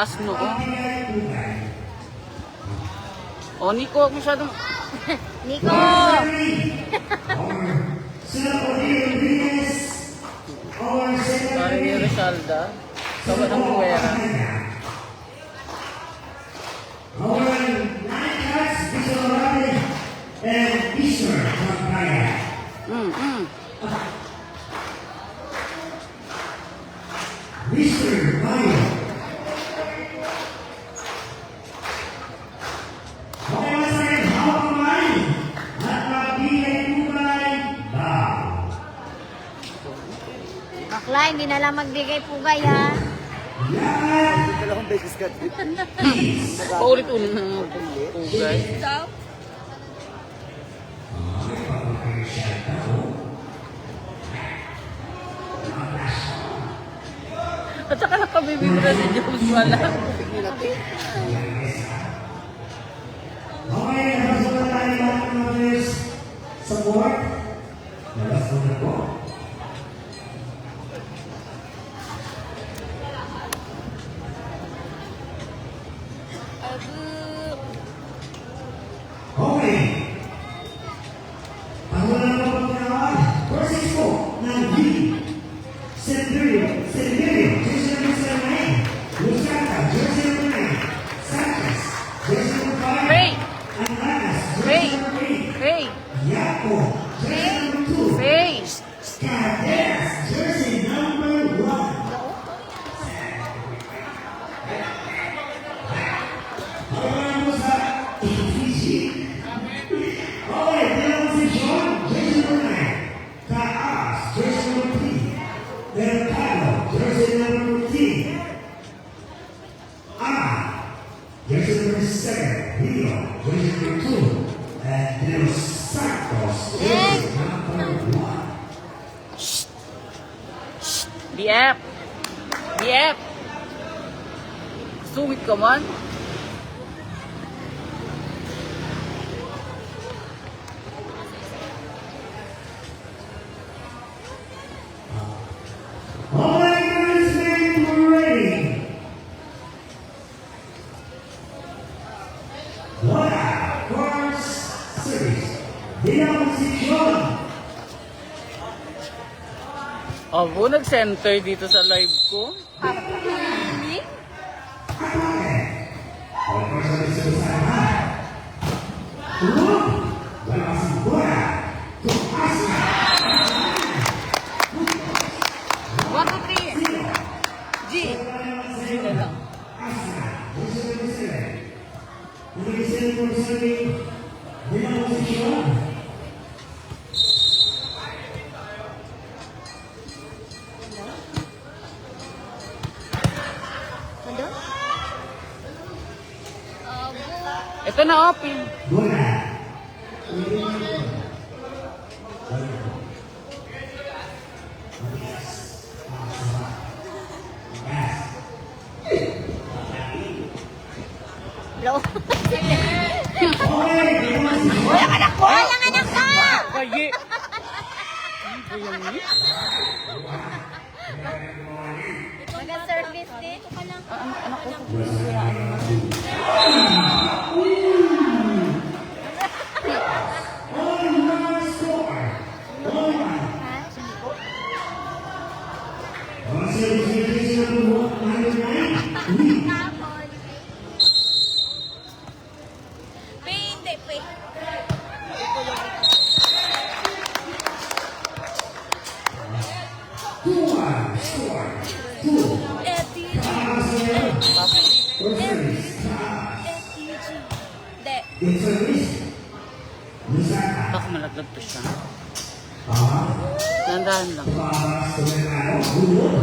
taas no. Oh, Nico, huwag masyadong... Nico! Pare ni Rizalda. Sawa ng buwera. Mr. Mayo. Okay, once again, hawak kamay at magbigay pugay daw. Bakla, hindi na lang magbigay pugay ha. Yan! Dalawang beses ka. Paulit-ulit na pugay. At saka nakabibigla si Joshua lang. Okay, nabasukan tayo lahat ng mga support. Nabasukan po. Okay. Ang wala na po pagkakawan, versus po ng B. Serbio, jersey number 7, Lusaka, jersey number 9, Sanchez, jersey number 5, Ray! Antanas, Ray! jersey number 8, Ray! Yapo, jersey number 2, Ray! Cadenas, jersey number 1. Habang mo sa APG. Okay, bilang si John, jersey number 9, Taas, jersey number 3, Mercado, jersey number 14, Ana, jersey number 7, Rio, jersey number 2, and De Los Santos, jersey number 1. BF! BF! Sungit ka man? All right, guys, we're ready. Wala, first series. Bilang si John. Abo, nag-center dito sa live ko. Really? All first series sa sana. Wala si Bora. Tumasa. 1, 2, 3. G! G na lang. Asa. Versus number 7. Number 7 for serving. Bilang si John. Ano? Ito na, open. Bora. Hello? Okay, bilang si John. Walang anak ko! Walang anak ka! Kayi! Kayi! Mag-service din? Anak ko. On one score. 1-1. Ha? Sino ko? On series jersey number 109. Lee. Hindi, pay. Score. 2. It's a risk. Lusaka. Baka malaglag to siya. Ah, Dandahan lang. para sa Mercado. Gulon.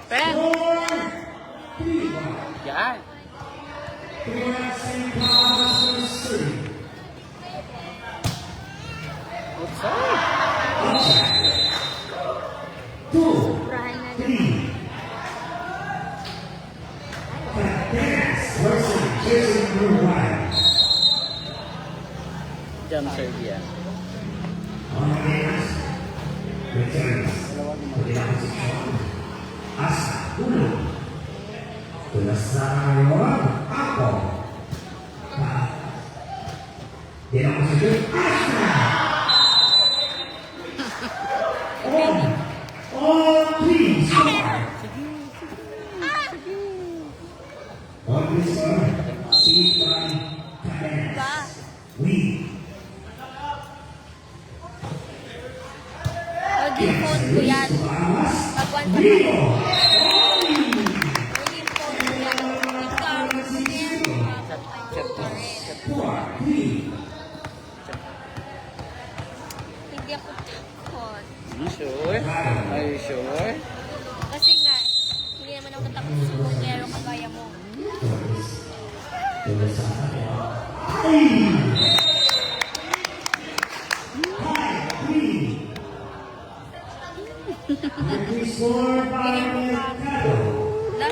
Pen! Yan. Outside. Murahan na dyan. 3. Jump serve yan. returns to the opposition. Asa, uno. Tulas na ngayon, ako. The opposition, Asa. All three score. All three score. T1 Cadenas. Win. Huling phone ko yan. Bahamas. Pag 1 Rio. Huling phone ko yan. Ikaw, Four, three. hindi ako takot. Sure? Are you sure? Kasi nga, hindi naman ako takot sa bumbero kagaya mo. We score by Mercado. Wala?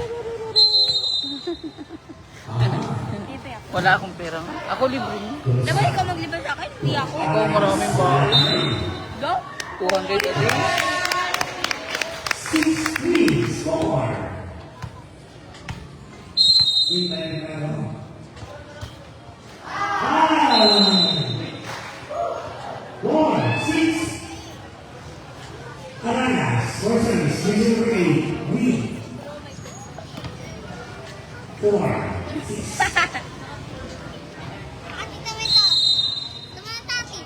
Libre ako. Wala akong pera nga. Ako libre mo. Diba ikaw maglibre sa akin? Hindi ako. Ikaw maraming bahay. Go? 200 a day. 6-3 score. In Mercado. One, six. Aranas, for service, number 8, win. 4, 6. Ate, kami to. Tumang tati.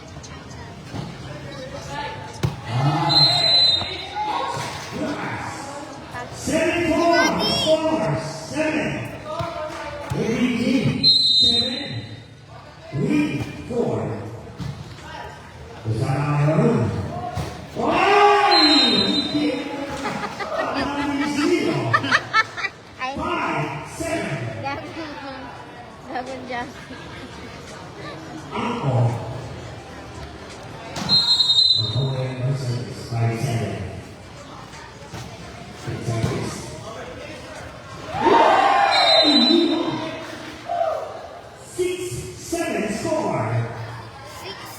7-4, score, 7. Every team, 7. Win, 4. Usara ngayon. Ay, 5, 7. Dragon Jazz. Ako. Ako ngayon ang service, 5-7. 6-7 score.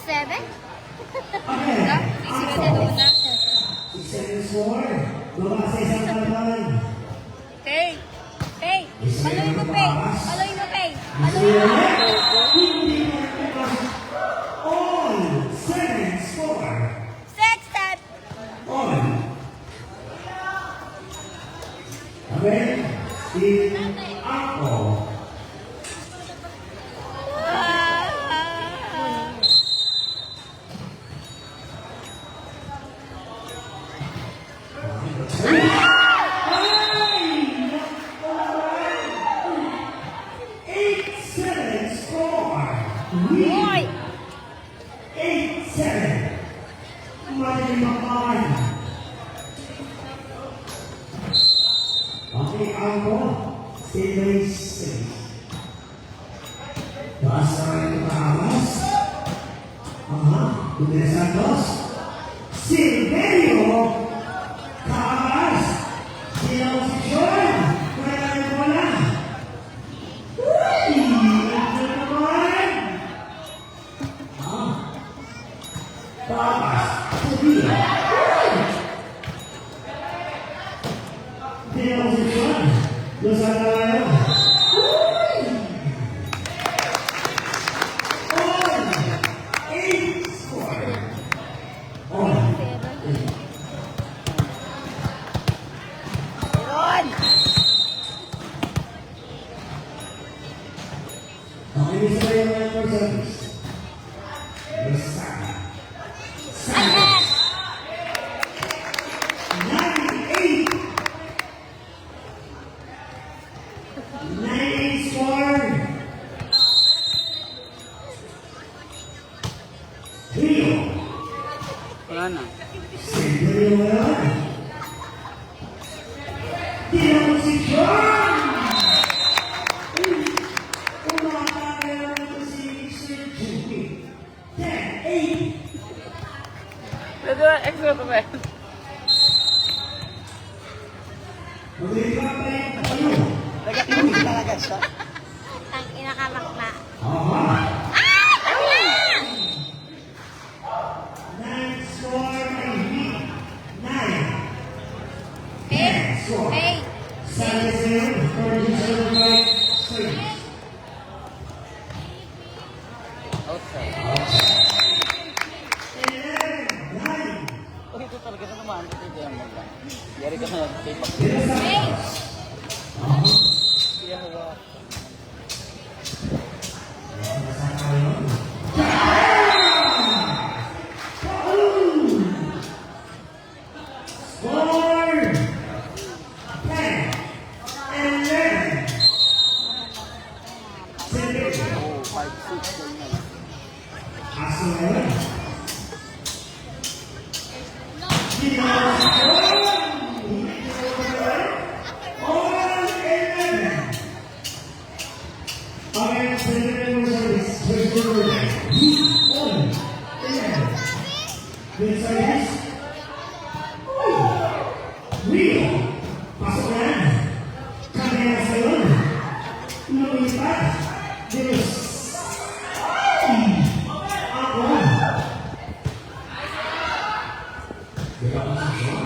6-7? Again, Sigurado ako. na. 6-7 score. Baba sa isang kalaban. Pay! Pay! Paloy mo, Pay! Paloy mo, Pay! Paloy mo! All 7 score. 6-7! All. Again, in ako. Boy! 8-7. Malimakan. Okay, ako. Stay safe. Basta rin Bahamas. Duterte Santos. Silverio. Bahamas. Sila posisyon. Wala rin wala. Uy! Ito naman. Bahamas. Sevilla. Sila posisyon. Dosa na ngayon. On. 8 score. On. Okay, bisa yung mga service. Basta. 9-8. 9-8 score. Rio. Wala na. Silverio ngayon. Tira mo si John. Umakakaya naman si Mr. Judy. 10-8. Pwede ba extra pa ba? Mag-ibig pa rin tayo. Nag-inig talaga siya. Ang inakamakna. Aha. Ah! Ano na? 9 score ay hit. Pay! Kaya hawak. Score 10 and 11. Celebrate. Oh, 5-6 ganyan. Aso ngayon. All 11. Okay, celebrate mo service. First number 9. All 11. Good service. Rio, pasok na. Kamera sa yun. Lumipat. Diyos. Ako. Diba pa sa siya?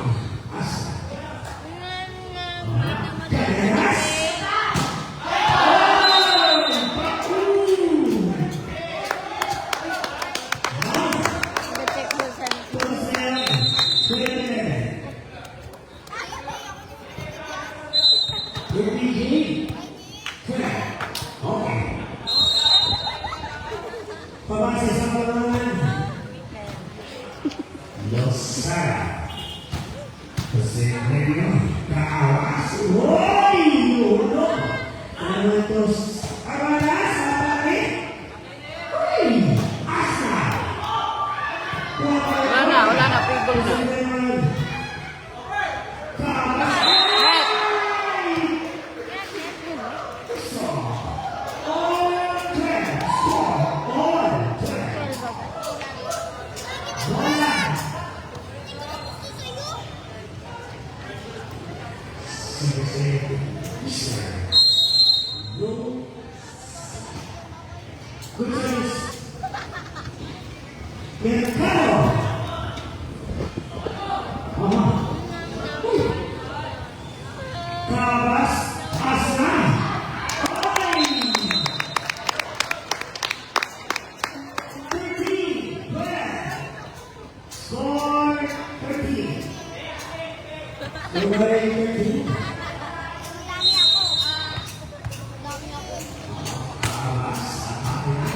Asa. Kaderas. Check mo sa Tumas na yan. Tuloy na yan. Good evening. Okay. Pabasa sa pangalan. Losara. Kasi ngayon, kaawas. Uy! Ulo! Ano ito? Abalas? Abalit? Uy! Asa! Wala na, people na. Kaawas. Kabas Asna. Score 13. Number 13. Kabas Asna.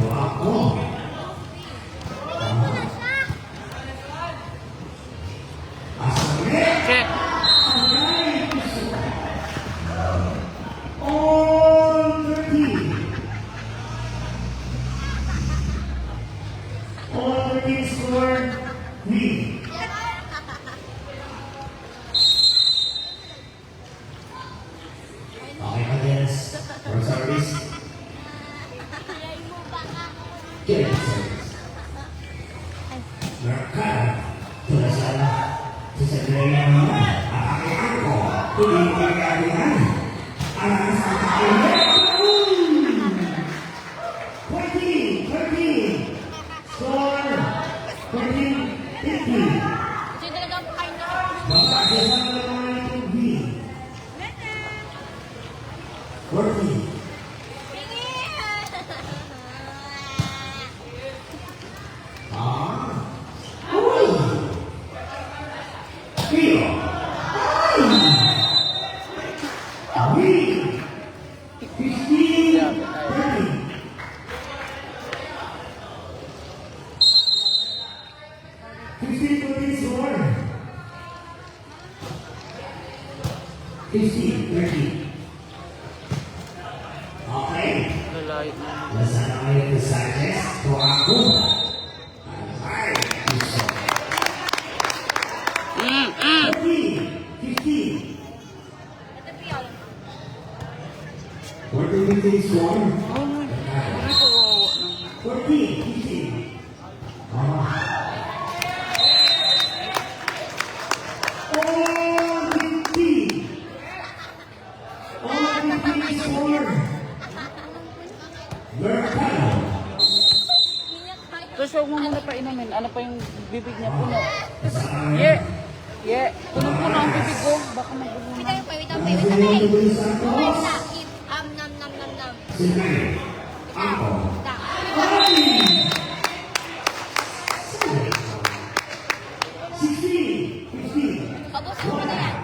Wako. Asna. Check. All 13. All 13 score 3. Okay, audience. For service. Get it service. Merkada. Tulasala. Sasabihin niya naman. Apakihan ko. Hindi ko kagabihan. Alam sa kain. 14. 13. Score 14. 15. Ito talagang kain na. Magkakasama naman itong B. 14. Uy! Rio! Uy! 15, 30. 15 to this score. 15, 30. Okay. Lalayo na. Nasa na kayo ng Sanchez? Kung ako. Ay, gusto. 15. 15. Ito piyon. 14 score. Oh, may kawawa naman. 14. 15. All 15. All 15 score. Mercado. Tapos huwag mo muna pa inumin. Ano pa yung bibig niya puno? Yeah. Yeah. Punong-puno ang bibig ko. Baka magulo Wait na. lang, wait lang, wait lang. Wait lang. Nam, nam, nam, nam. Sige. Ako. Da. 16. 15. Pabusin mo na yan.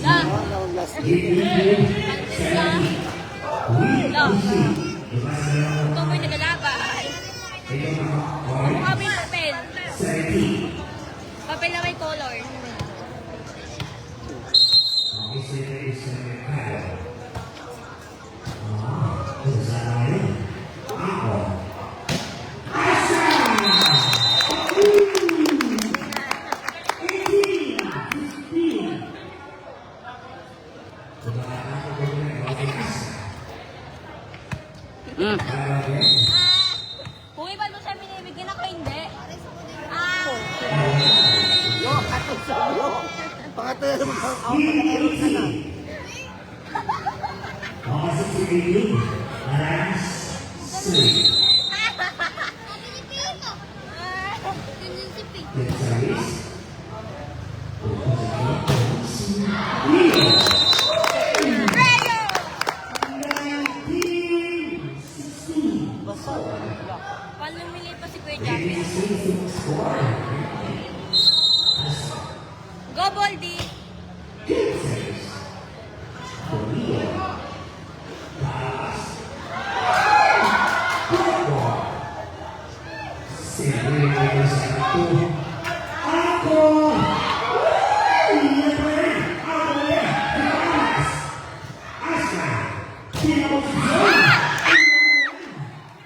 La. La. Tumoy na galabay. Mukha mo yung papel. Papel na may color. Kung iba doon siya binibigyan ako, hindi. Paano lumili pa si Kuya Javi? Go, Boldy!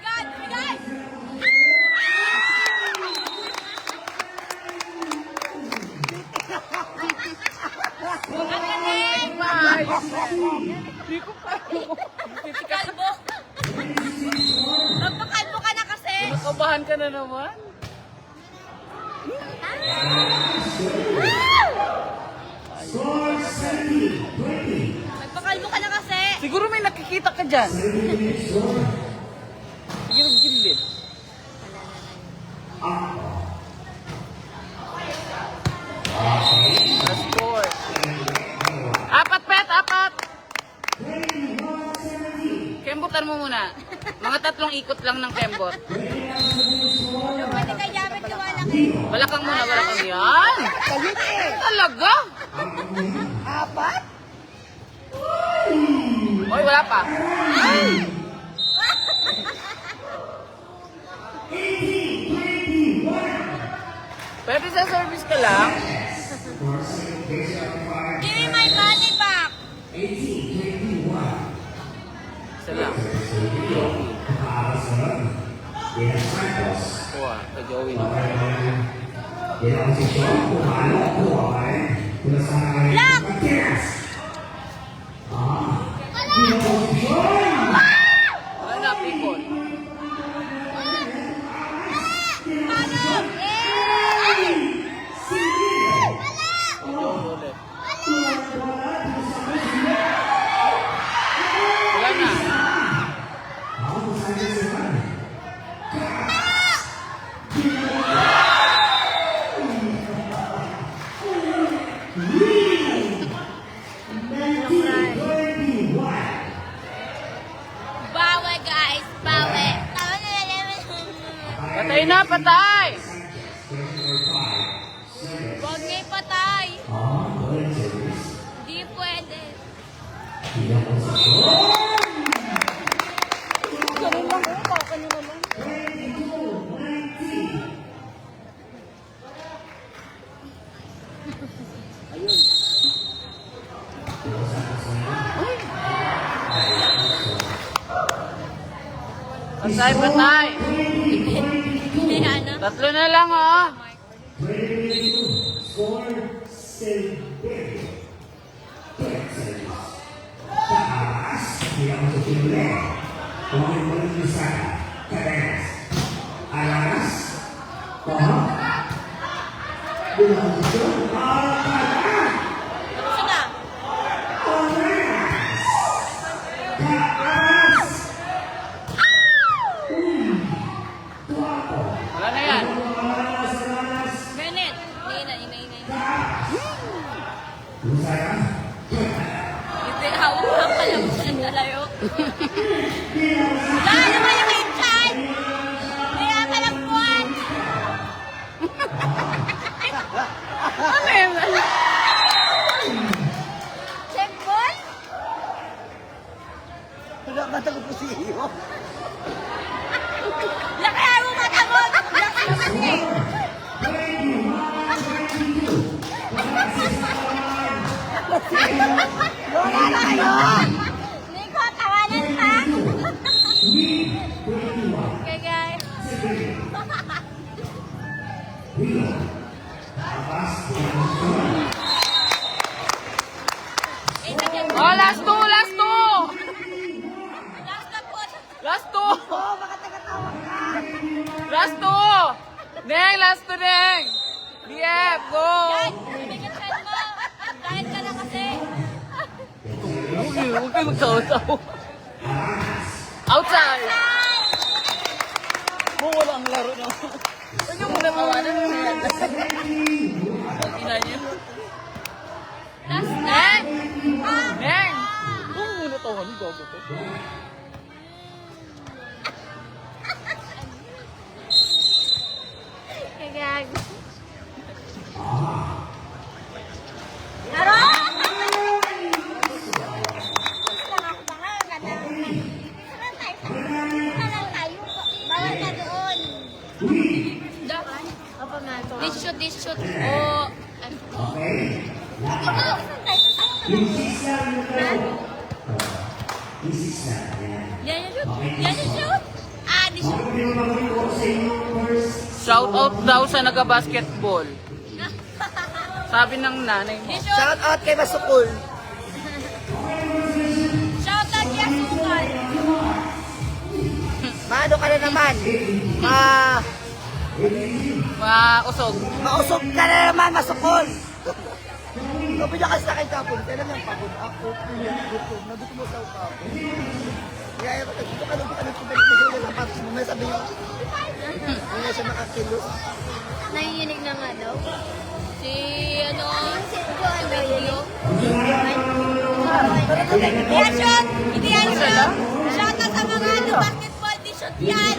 God! God! Hindi ko pa. Kalbo! Magpakalbo ka na kasi! Nakabahan ka na naman. Score 70-20. Magpakalbo ka na kasi! Siguro may nakikita ka dyan. Sige, gilid. Last score. Apat, Pet! Apat! Kembotan mo muna. Mga 3 ikot lang ng kembot. Pwede kay Javi tiwala kayo. Balakang muna, balakang yan. Talaga? Apat? Oy, wala pa. 18-21. Pwede sa service ka lang. Give me my money back! 18-21. Isa lang. Nakaaras na lang. Yan ang Santos. Kuha, kay Joey na. Yan ang posisyon. Pumalo. Kuha pa rin. Mula sa Marquez. Yan ang posisyon. Wala na, pikon. Kay Joey ulit. Wala na. Bawi guys! Bawi! Patay na, patay! Huwag ngay patay! Di pwede. Ganun lang, kaka nyo naman. Patay, patay. Kaya na. 3 na lang, oh. Score Silverio. Taas. Tidak masuk timbre. Pemain bola Lusaka. Cadenas. Alas. Pohon. Bola posisyon. Tapos na. Wala na yan. Bennett. Ina. Hindi, hawak lang pala mo sa nalayo. Wala naman yung inside! Kaya malagpuan! Oh, last two, last two! Last na po. Last two! Last two! Neng, last two, Neng! BF, go! Yan, bigyan sa mo. Dahil ka na kasi. Huwag kayo magsaw-saw. Outside! Wala ang laro na. Huwag niyo muna tawanan. Ina niyo. Last na. Neng! Neng! Huwag muna tawanan. Gago ko. Kagag. Laro! Bawal na doon. Apa nga to? This shoot. O, yan yung shoot. Ah, this shoot. Shout out daw sa naga-basketball. Sabi ng nanay mo. This shoot. Shout out kay Masukul. Shout out yan, Sukal. Maano ka na naman? Mausog. Mausog ka na naman, Masukul. Sabi niya kasi sa akin kapon, kailan yung pagod ako, gutom, nagutom mo sa kapon. Kaya ako, dito ka nagpibalik mo sila ng patos mo, may sabi niyo, hindi siya makakilos. Nanginginig na nga daw. Si, ano, si Video. Yan, shoot! Hindi yan, shoot! Shout out sa mga ano, basketball, di shoot yan!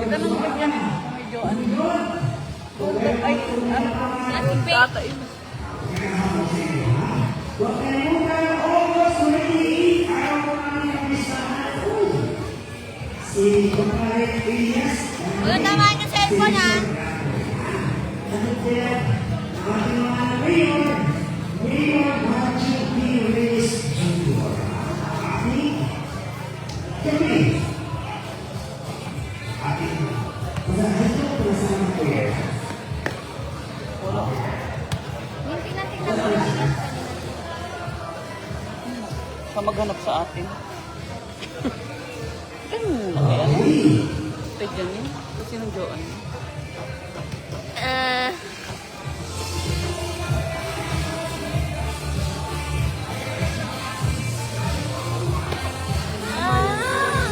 Ito nang bigyan. Medyo ano. Ay, Lasing pay. tatay. Huwag naman yung cellphone, ha? Yung tinatignan mo yung kanina. Sa maghanap sa atin. Ganun muna kaya. Tignan niyo. Kasi ng Joan.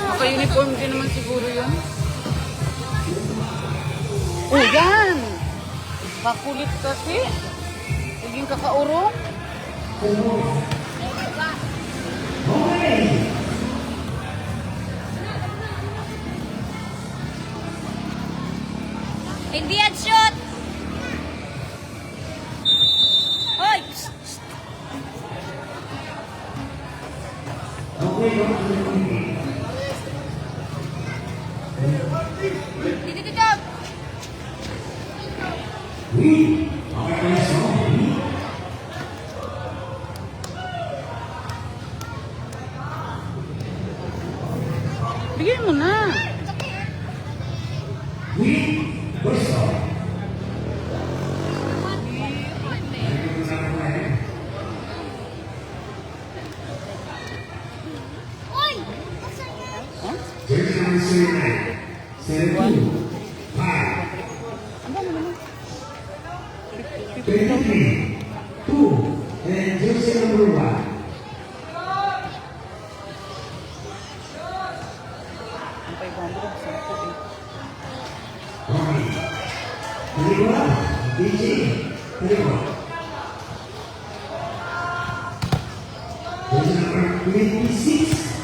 Naka-uniform din naman siguro yun. Oh, yan! Makulit kasi. Naging kakaurong. Hindi yan shoot! Hoy! Psst, psst. Dito. Bigyan mo na. Hoy! And jersey number 1. Ang 500 sa ako eh. Dalawa, DJ, dalawa. Jersey number 26.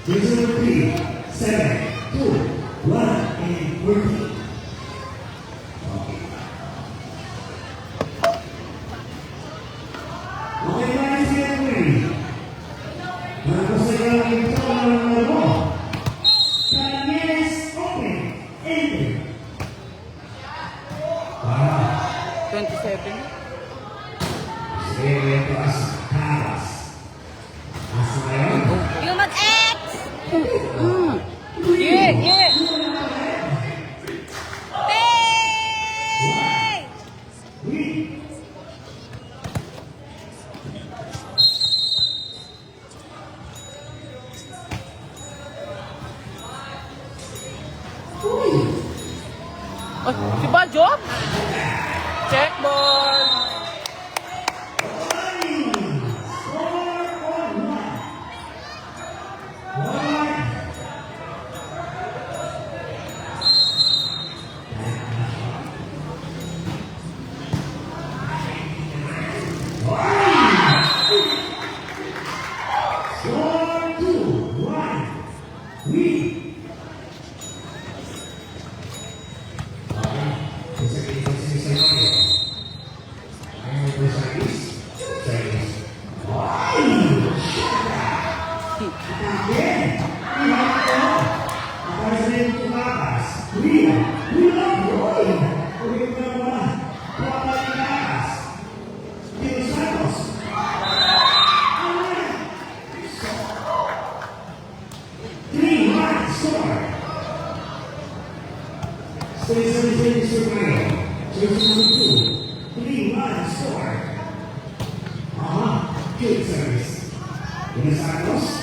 Jersey number 3, 7, 2, 1, and 14. Okay, guys, get ready. Tapos na lang ito ang laro. Canyeres open. Enter. 27. Sige, ito as Karas. Asa ngayon? Yung mag-X! Yeah! Ay, si Bajo? Check ball. Score 2-1. Win. Good service. Buenos Aires.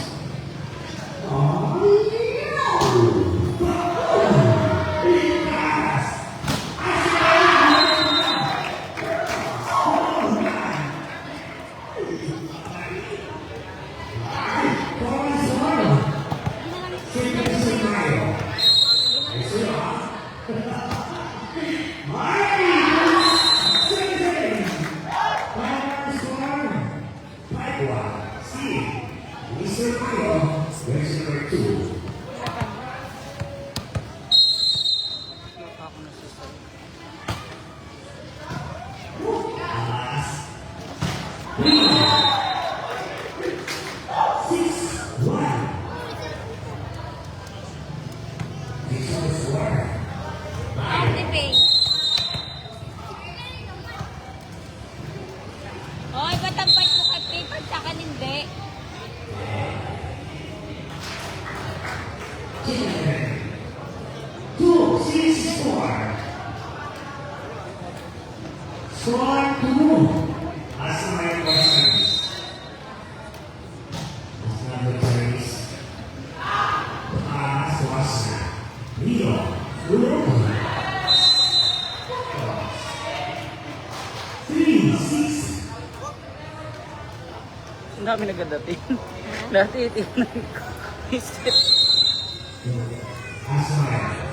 Ate Pay. Hoy, ba't ang bait mo kay Pay pag sa akin hindi? Score 2. As my questions. As number carries. Suasa. Rio. Ulo. 3-6. Ang dami nagadating. Dati itignan ko. Isip. As my.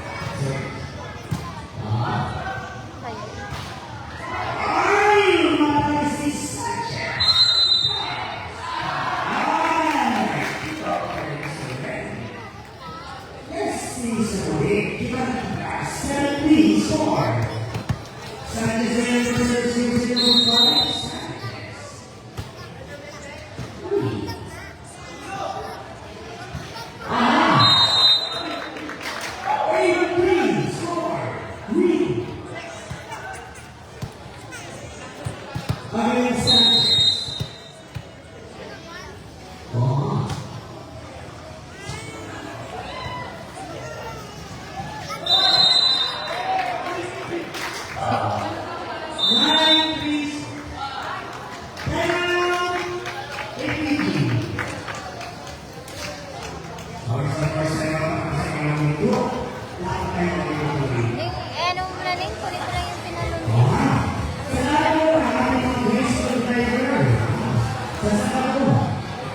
Ano mo na rin, kulit mo lang yung pinalo niya.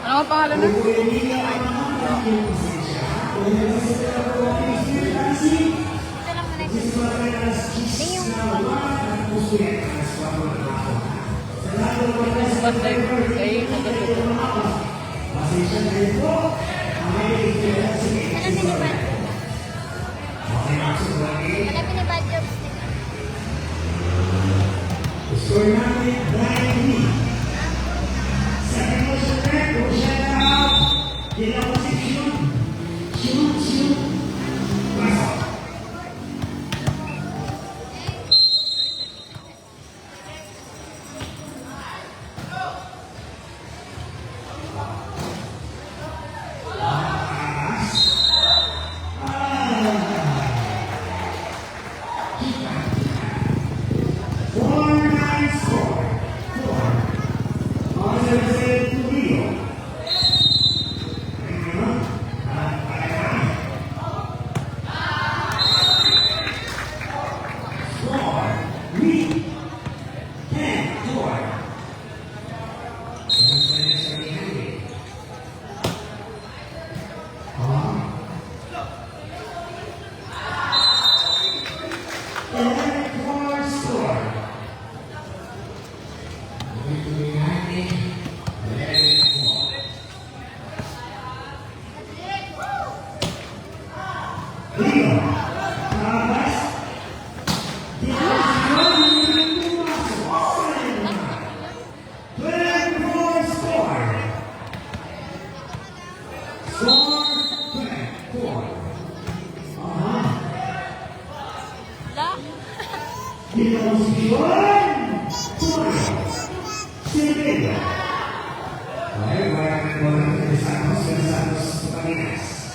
Ano ang pangalan nun? Ito lang muna. Hindi yung Ba't na yung ay nagatuto? Alam ni Bad. Alam ni Bad Jobs. Score namin, Brian Lee. Second motion back, go shut out. Kila position. Shoot. Pasok. La. Pinakonsisyon! Tumayo! Silvia! Okay, walang Santos Pagaminas.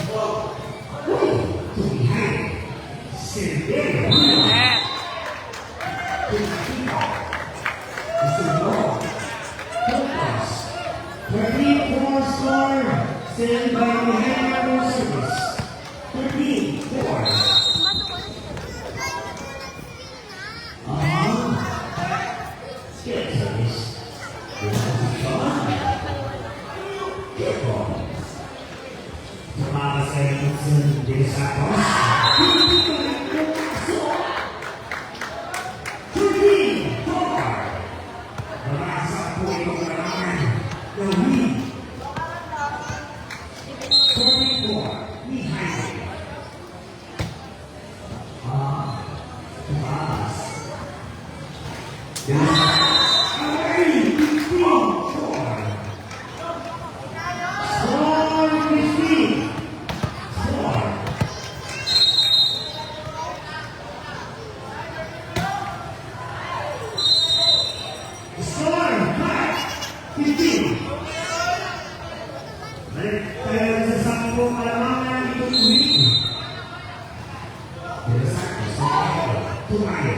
To behind. Silvia! Score, saved by Alejandro Service. 13-4. Skill service. Good ball. Tumama sa Edson de Santos. 13-4. Namasak po itong larangan ng lead. 44, Mihaly. Tumaas. Ay! 15-4. Score 15. Score. Score 5-15. Balik tayo sa 10 kalamangan itong ulit. Dinasak sa tumayo.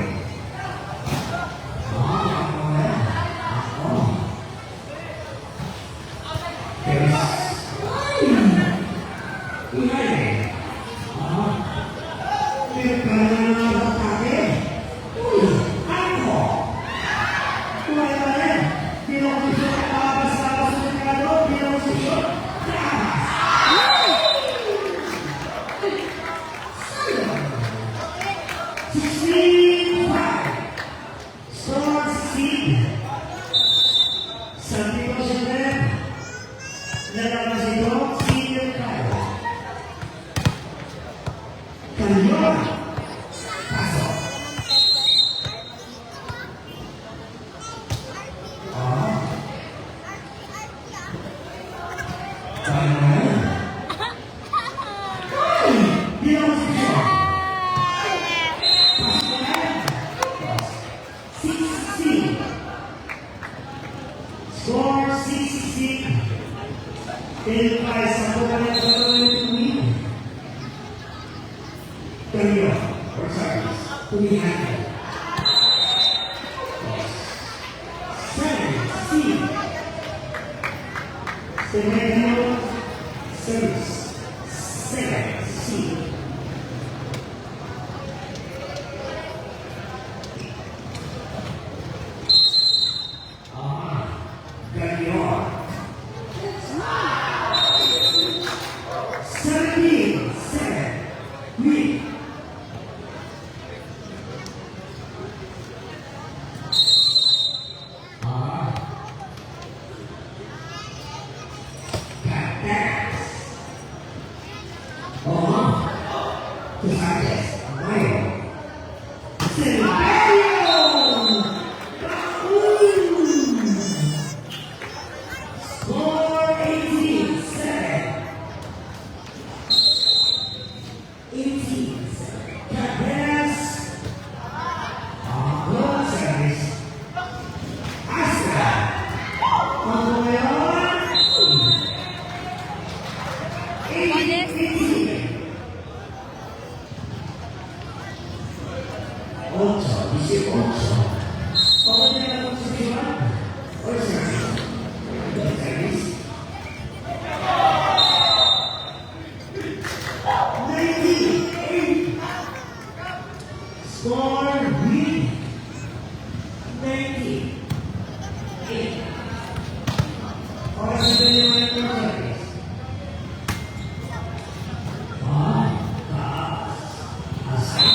Score 66. Pinipay sa pagkalit sa tuwing. Kanyo, or service, tumihan. 7C. Semenyo, service. 7C. Galior. 17-7. Lead. Score lead. 98. Oras na din yung mga service. Taas. Asal.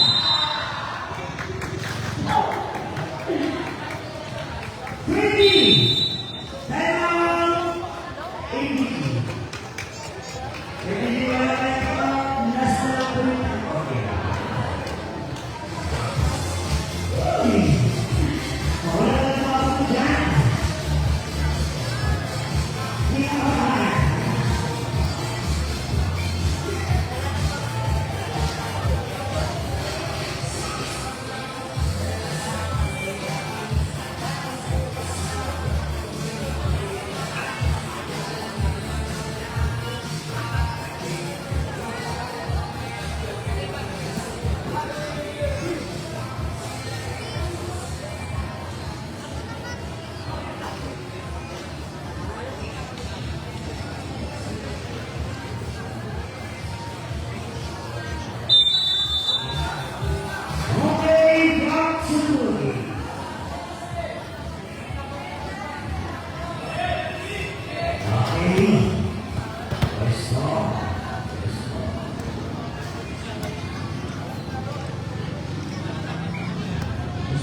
Score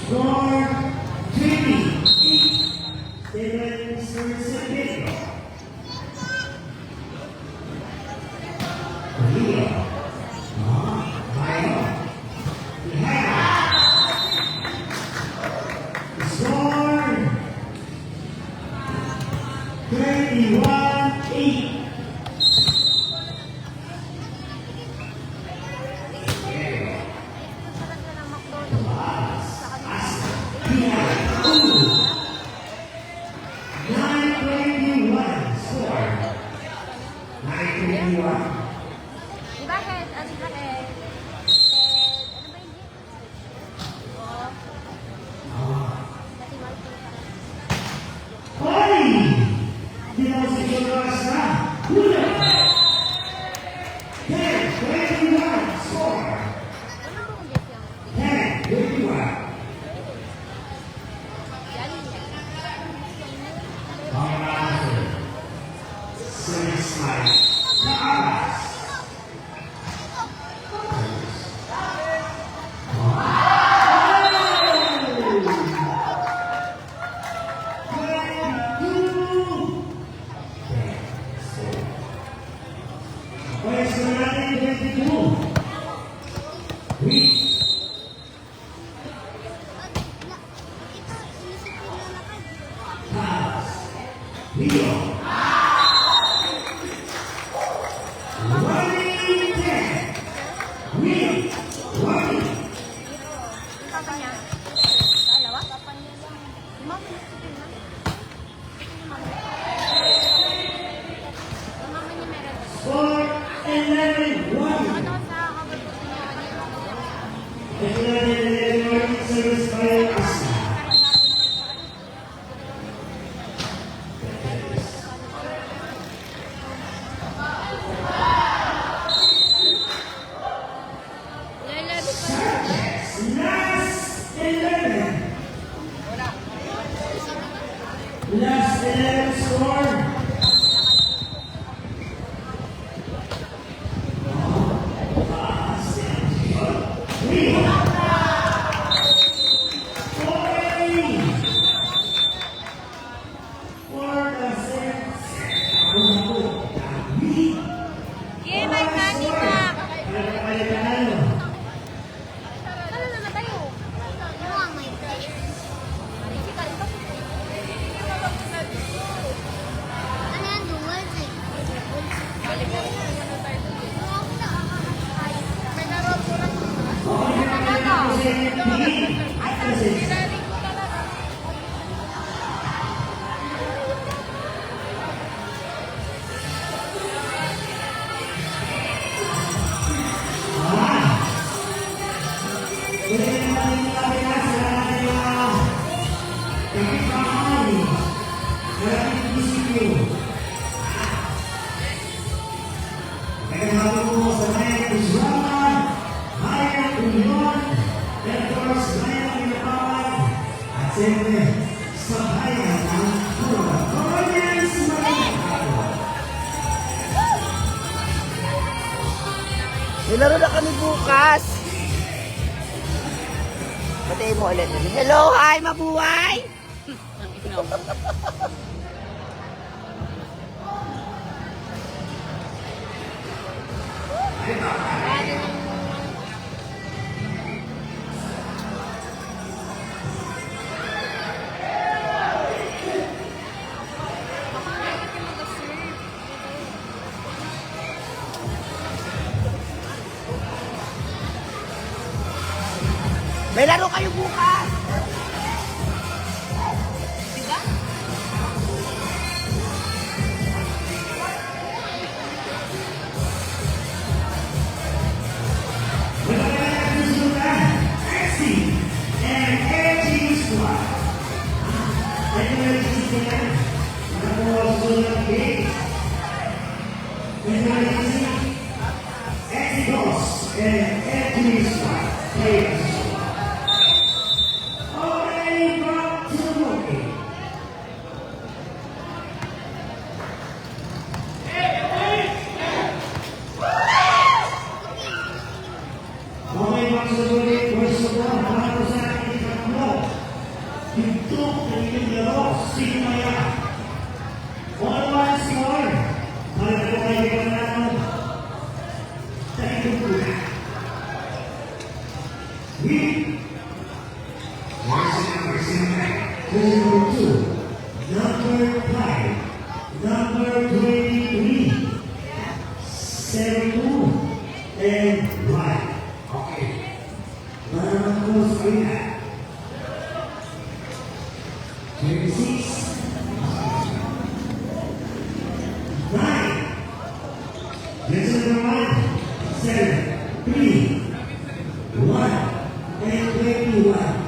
28. Steven Cercedillo. Leo. Mayo. Score 31-8. Diba, head? Ano ba, head? Ano ba yung jeep? Dati Martin. Hoy! Dinosaurus na! Hula! 10-21 score! Ano ba yung jeep yung? 10-21. Yan yung jeep. Suicide. Taas. Pwesto natin 22. Weeks. Taas. Leo. Running 10. Leo. Running. Yung papa niya? Sa alawa? Papa niya lang. Yung mama niya, sige na. Yung mama niya. Yung mama niya meron. Score 11-1. Ano sa cover po niya? Service by Asa. Lalabi pa. Last 11. Last 11 score. Okay, may money back. Ano naman tayo? Ano ang may pressure? Ano yan? Duwals eh. May laro po lang. Siyempre, sa bayan ng Pura. Koreans, magandang May laro na kami bukas. Patayin mo ulit. Hello, hi, mabuhay! Ang ina mo. May laro kayo bukas. Diba? 7-2, and 1. Okay. Wala naman po sa kanila. 26. 9. Lesson number 1. 7, 3, 1, and 21.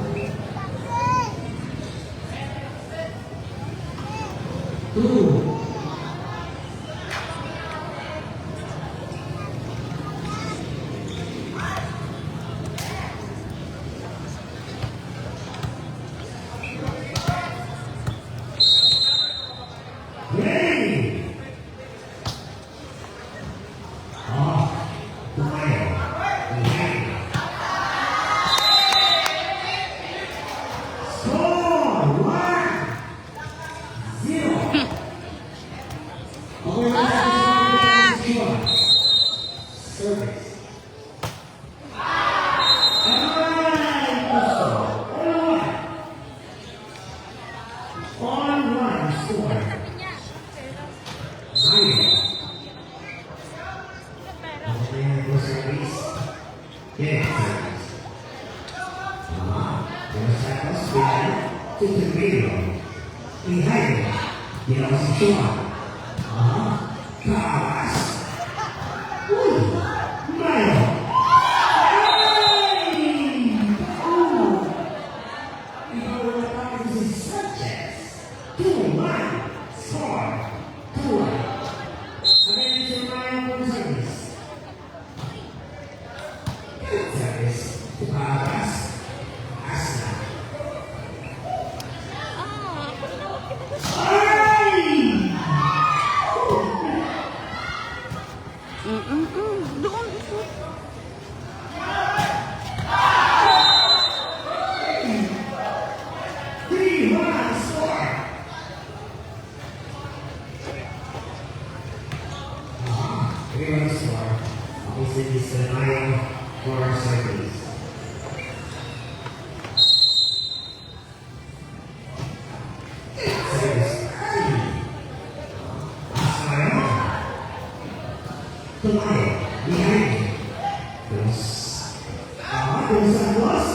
2. Ready? Doon. 3-1 score. Everyone score. Obviously, this is Mayo for service. Service. Mayo. Tumayo. Behind. Terus. Terus Santos.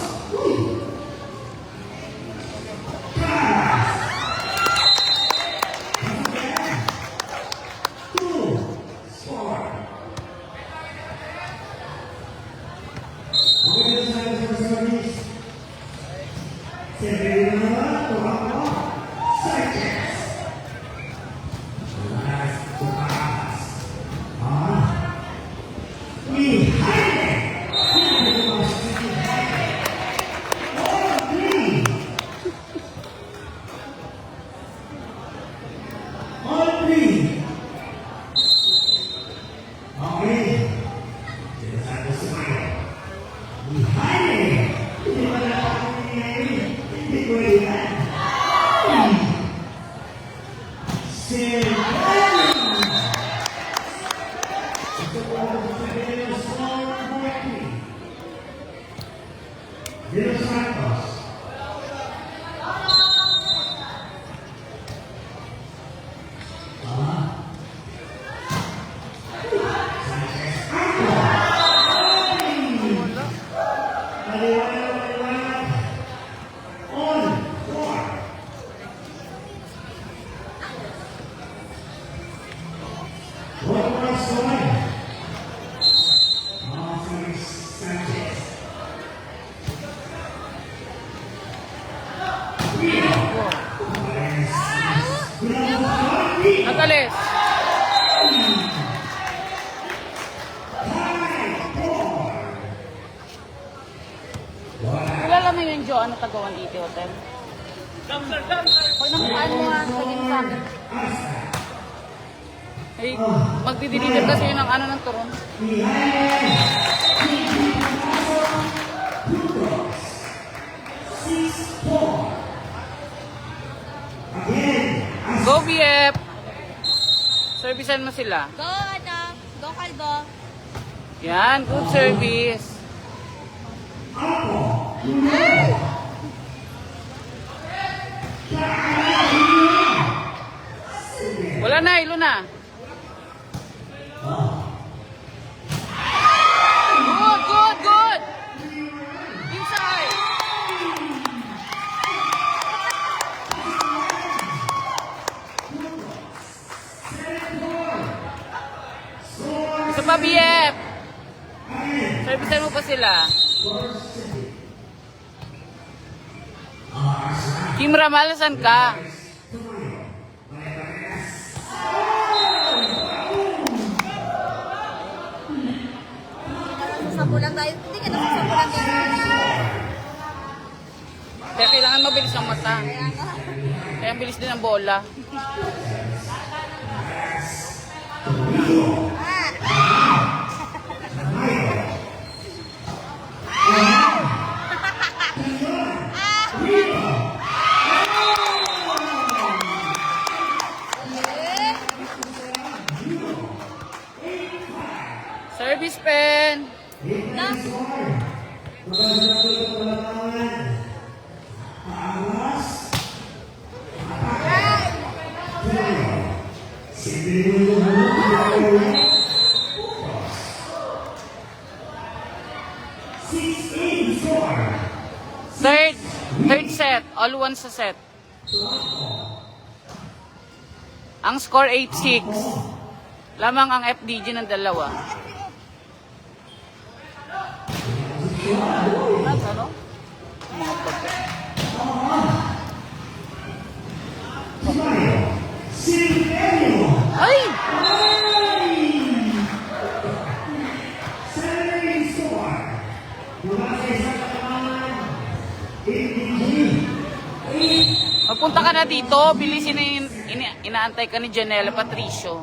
Natalis. Kilala mo yung Joanna Tagawan Iti Hotel? Pag namukaan mo nga sa ginsan. Ay, magdideliver kasi yun ng ano ng turon. Go BF! Servicean mo sila. Go, ano? Go, Kalbo. Yan, good service. Wala na, ilo na. Isa pa, BF! Servicean mo pa sila. Kim Ramal, saan ka? Sasabulan tayo. Hindi ka nasasabulan tayo. Kaya kailangan mabilis ang mata. Kaya nga. Kaya ang bilis din ang bola. Service pen. Third set. All one sa set. Ang score 8-6. Lamang ang FDG ng dalawa. Ano? Ay! Magpunta ka na dito, bilisin na yung inaantay ka ni Janela Patricio.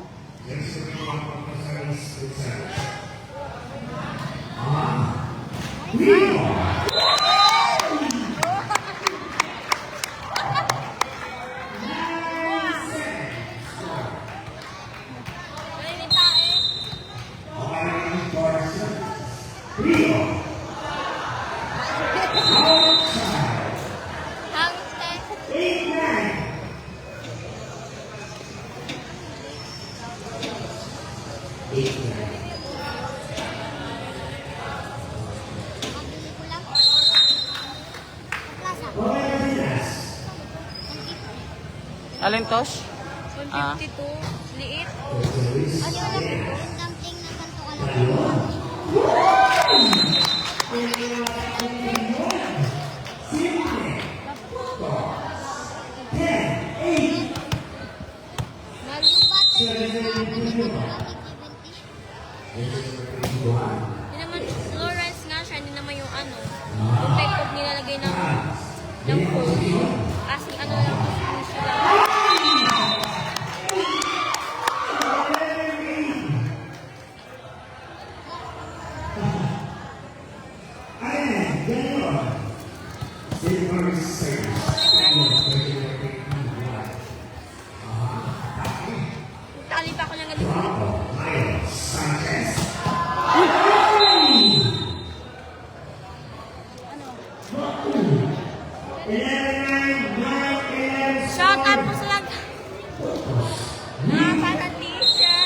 Alin, Tosh? 152. Liit. Ano lang ito? Dumpling na ganito ka lang. Mahal yung battery na hindi naman Lawrence nga siya, hindi naman yung ano. Yung type of nilalagay ng phone. Asing ano lang sila. Tali pa ako lang shout out po sa lahat. Para teacher.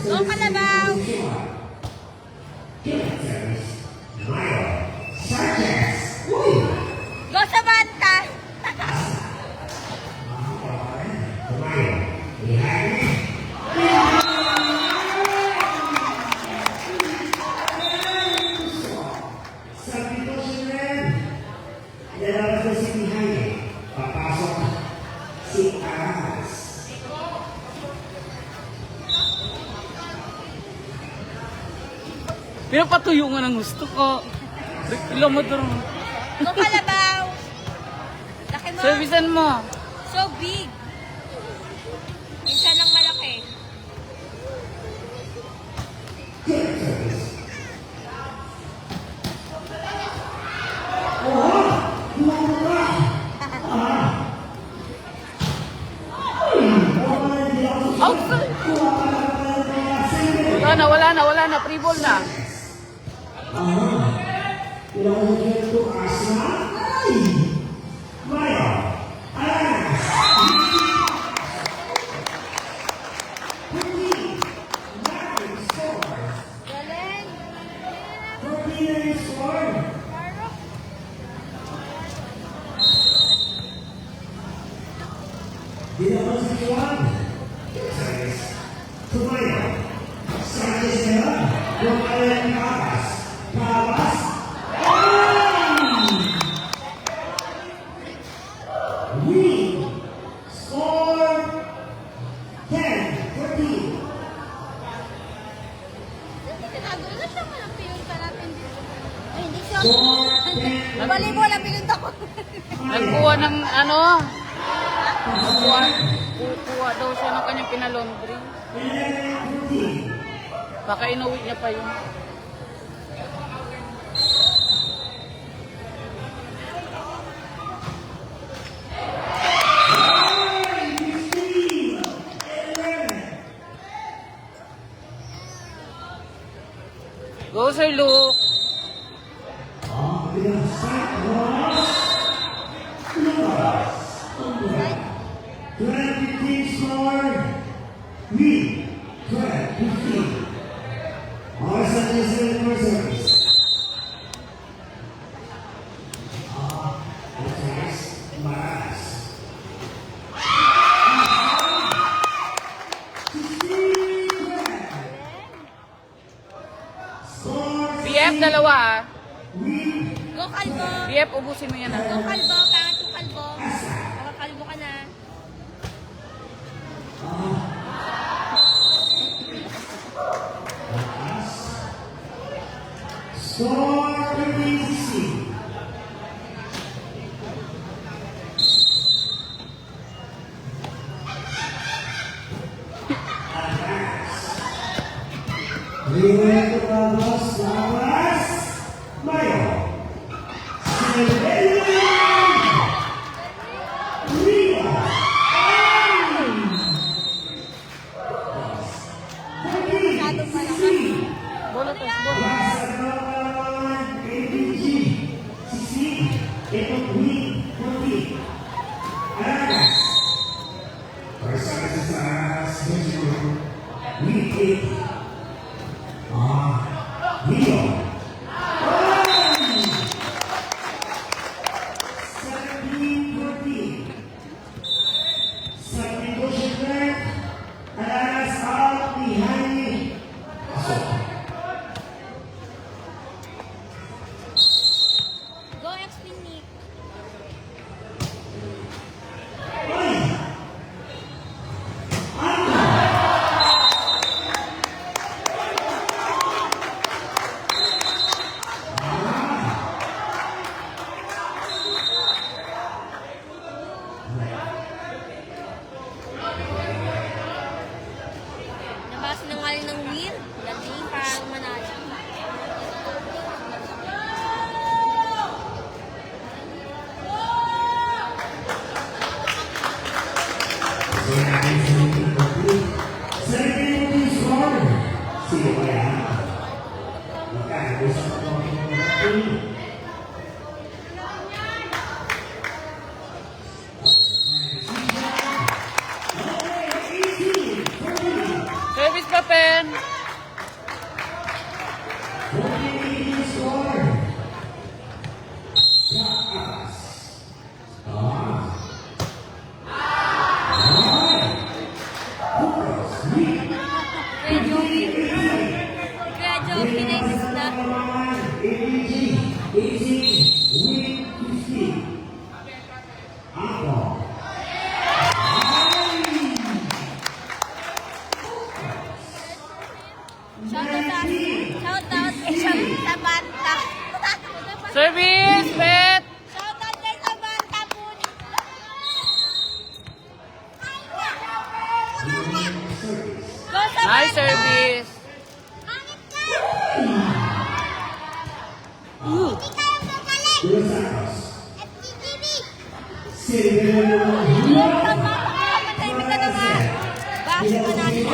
Go Kalabaw! Go sa banta! Pinapatuyo nga ng gusto ko. Ilang mo doon. Go Kalabaw! Laki mo! Servicean mo. So big! Minsan lang malaki. Outside! Wala na. Free ball na. Ilocos to Asma. Ay! Mayo. Alanas. Galing. 14 score. Ilocos to Juan. Tumayo. Sanchez Leon. Romael Cabas. Cabas. We score 10-14. Tinago na siya malaki yung kalapin dito. Ay, hindi siya. Score 10. Bali mo lang pinunta ko. Nagkuha ng ano? Kukuha daw siya ng kanyang pinalondry. 11-14. Baka inuwi niya pa yun. Go, Sir Luke. BF, dalawa ah. Go kalbo. BF, ubusin mo yan Go ah. kalbo. Pangat yung kalbo. Nakakalbo ka na. Score 15. River Ramos Lawas Mayo. Rio. Masyadong malakas. Bola, tas bola. ABG. Sisi. Ito Win. Kunti. Alagas. Persona sa Sisi. Win 8. Rio. 17-14. Sa negotiator, Alanas out behind. Go X-Clinic. Nabasa na nga rin ng win. Galing para manalo. Sino kaya? Magkakausap ako ng mga Service pa, Pen. Kuya Joey. Kuya Joey, next na. Shoutout sa bata. Service, Pet. Shoutout kay sa bata po. Go sa bata. Nice service. Pangit ka. Hindi kayo magaling. FTTV. Go sa bata. Matahimik ka naman. Bakit mo natin?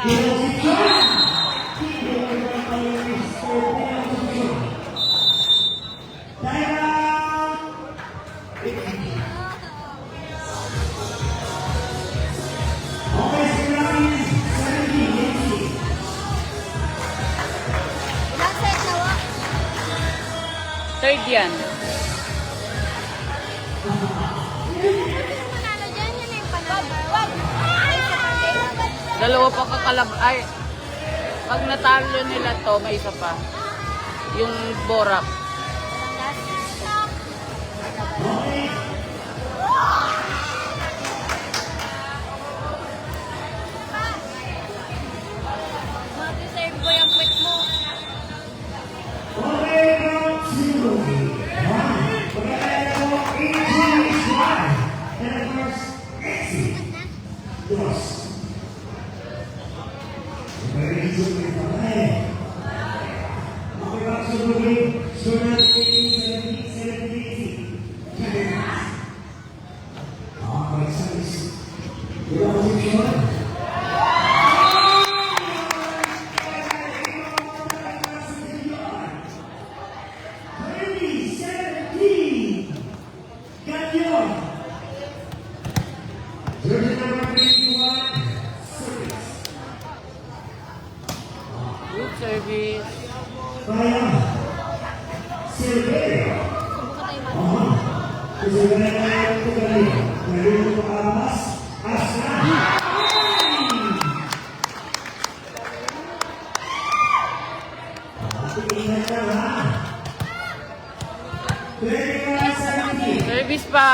isa. Ilang set na wa? Third yan. Manalo dyan, yan yung panalo. Ay, sa Monday. Dalawa pa kakalab... Ay, pag natalo nila to, may isa pa. Yung Borak. Mag-deserve ko yung quit mo. Good service. Service pa.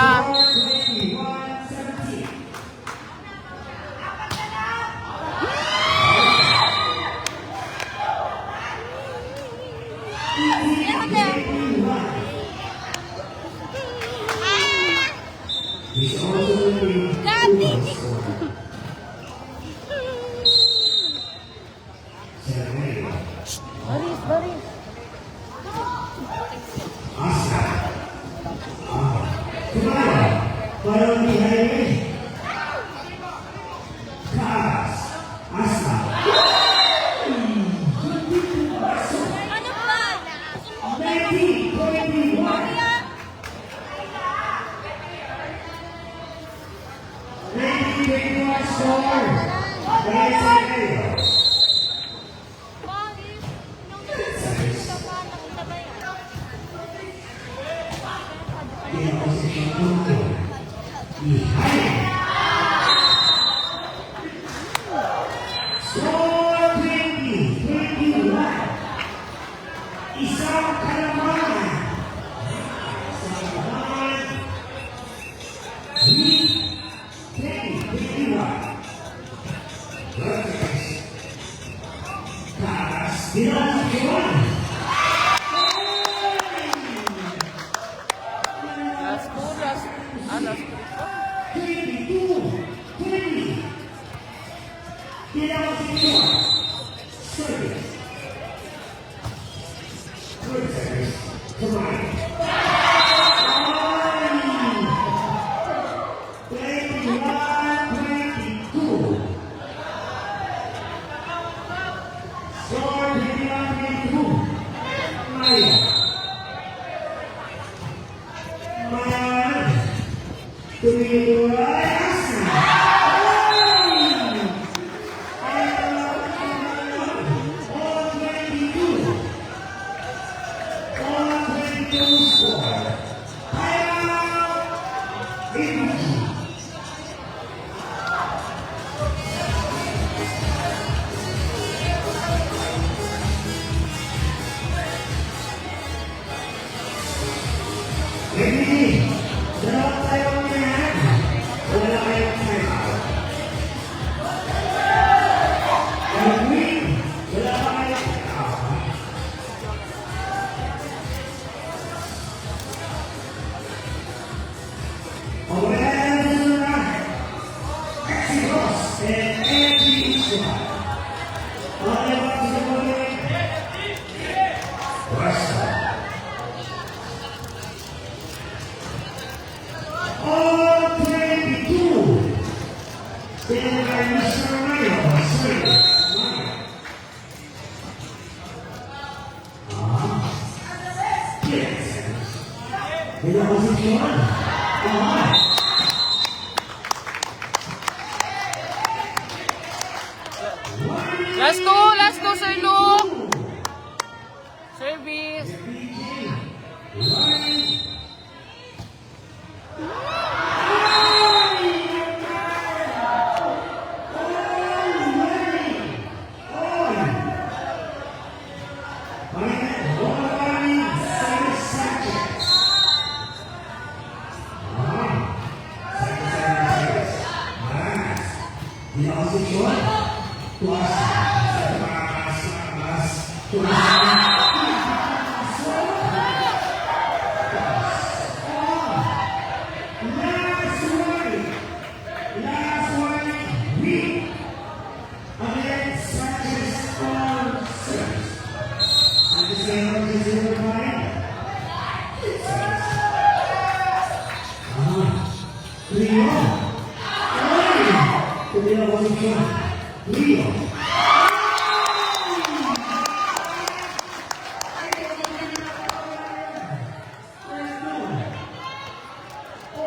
Baris, baris. Ano ba? Bakit? Nung nakita pa, nakita ba yan? Isang kalaman. Last two, last... Ah, last two. Last go, Sir Luke. Service.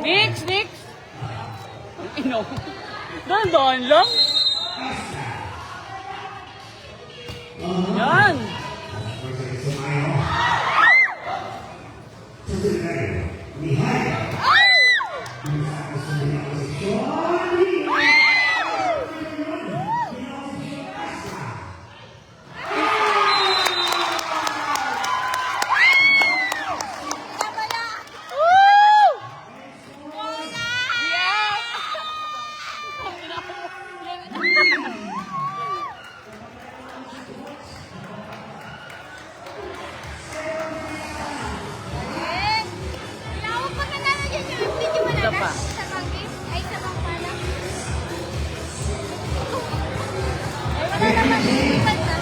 Mix. Ino. Dahan lang. Yan. Isa pa. Sa bangkit? Ay, sa bangkala? Ay, wala naman. Ilipat na.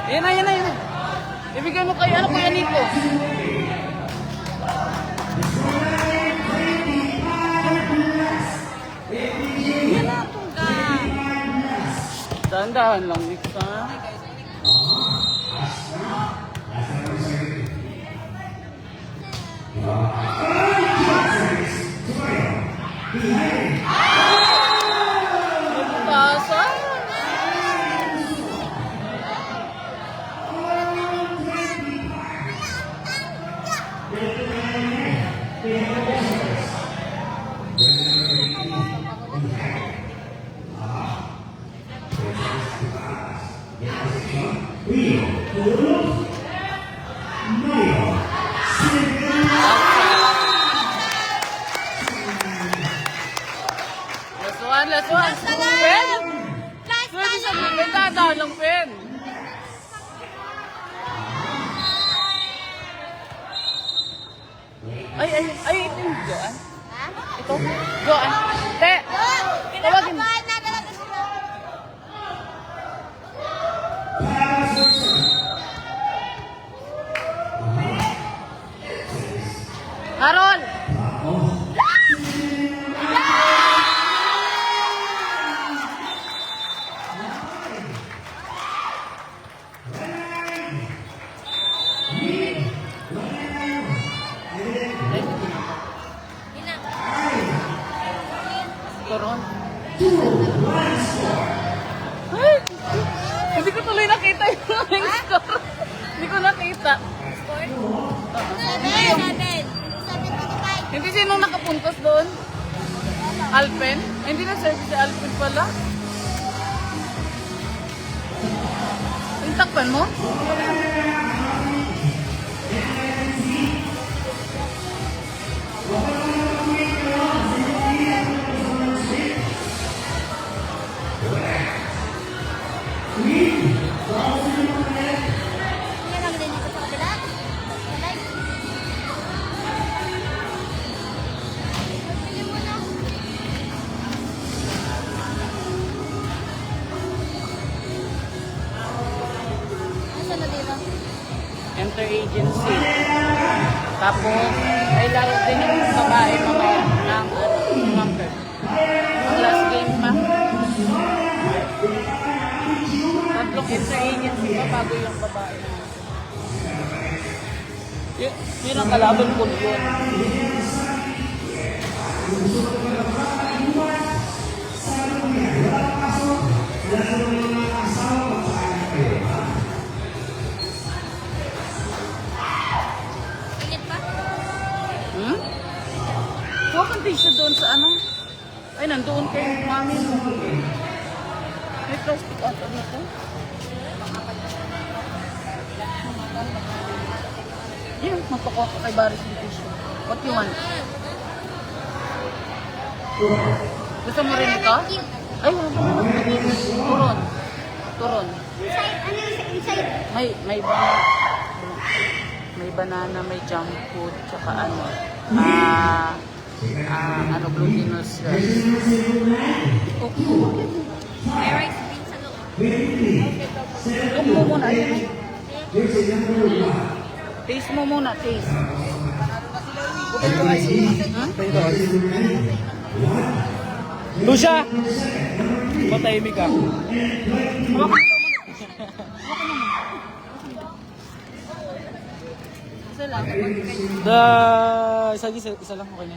Yan na. Ibigay mo kay ano, Kuya Nico. Dahan-dahan lang, Nick, ha? Pasa. Last one. Pen? Pwede sa pen, dahan lang pen. Ay, ito yung Joan. Ito? Joan. Te, tawagin. Harold! Koron. Ay! Hindi ko tuloy nakita yung score. Hindi ko nakita. Hindi sinong nakapuntos doon? Alpen? Hindi na service si Alpen pala. Yung takpan mo? Yan ang din dito sa kabila. Balik. Bili mo na. Nasaan na dito? Enter agency. Tapos, Ay laro din yung babae mamaya ng number. Ang last game pa. Tatlong inter-agency pa bago yung babae. Yun ang kalaban ko yun. Init pa? Hmm? Kuha kang tissue doon sa ano? Ay, nandoon kay mami mo. May plastic ata dito. Yun, magpakuha ka kay Baris ng tissue. What you want? Gusto mo rin ito? Ay, wala pa naman. Turon. Turon. Inside, ano yung inside? May banana, may junk food, tsaka ano, glutinous rice. May rice beans sa loob. Look mo muna, ayun. Taste mo muna, taste. Lucia! Patahimik ka. Isa lang. Isa lang, okay na.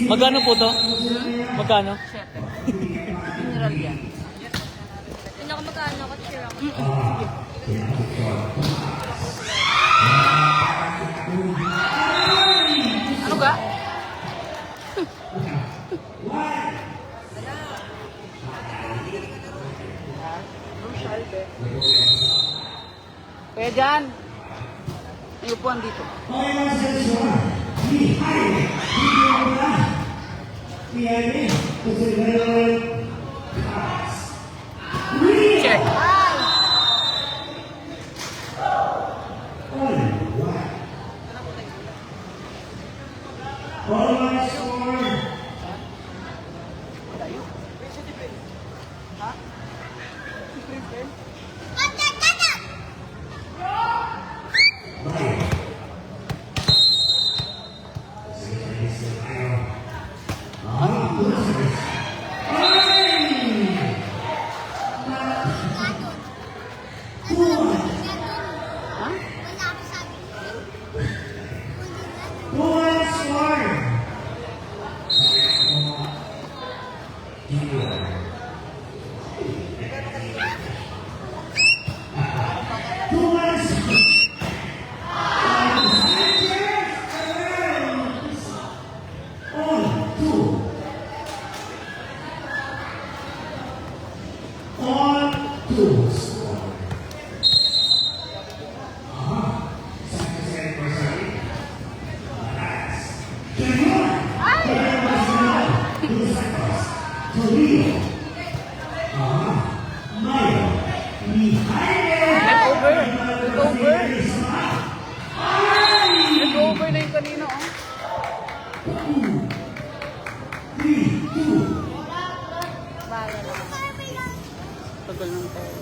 Magkano po to? Magkano? Siyete. Mineral yan. Hindi ako magkano ako sure ako. Ano ka? Kaya dyan. May upuan dito. Check. Nag-over na yung kanina, oh. Tagal ng tayo.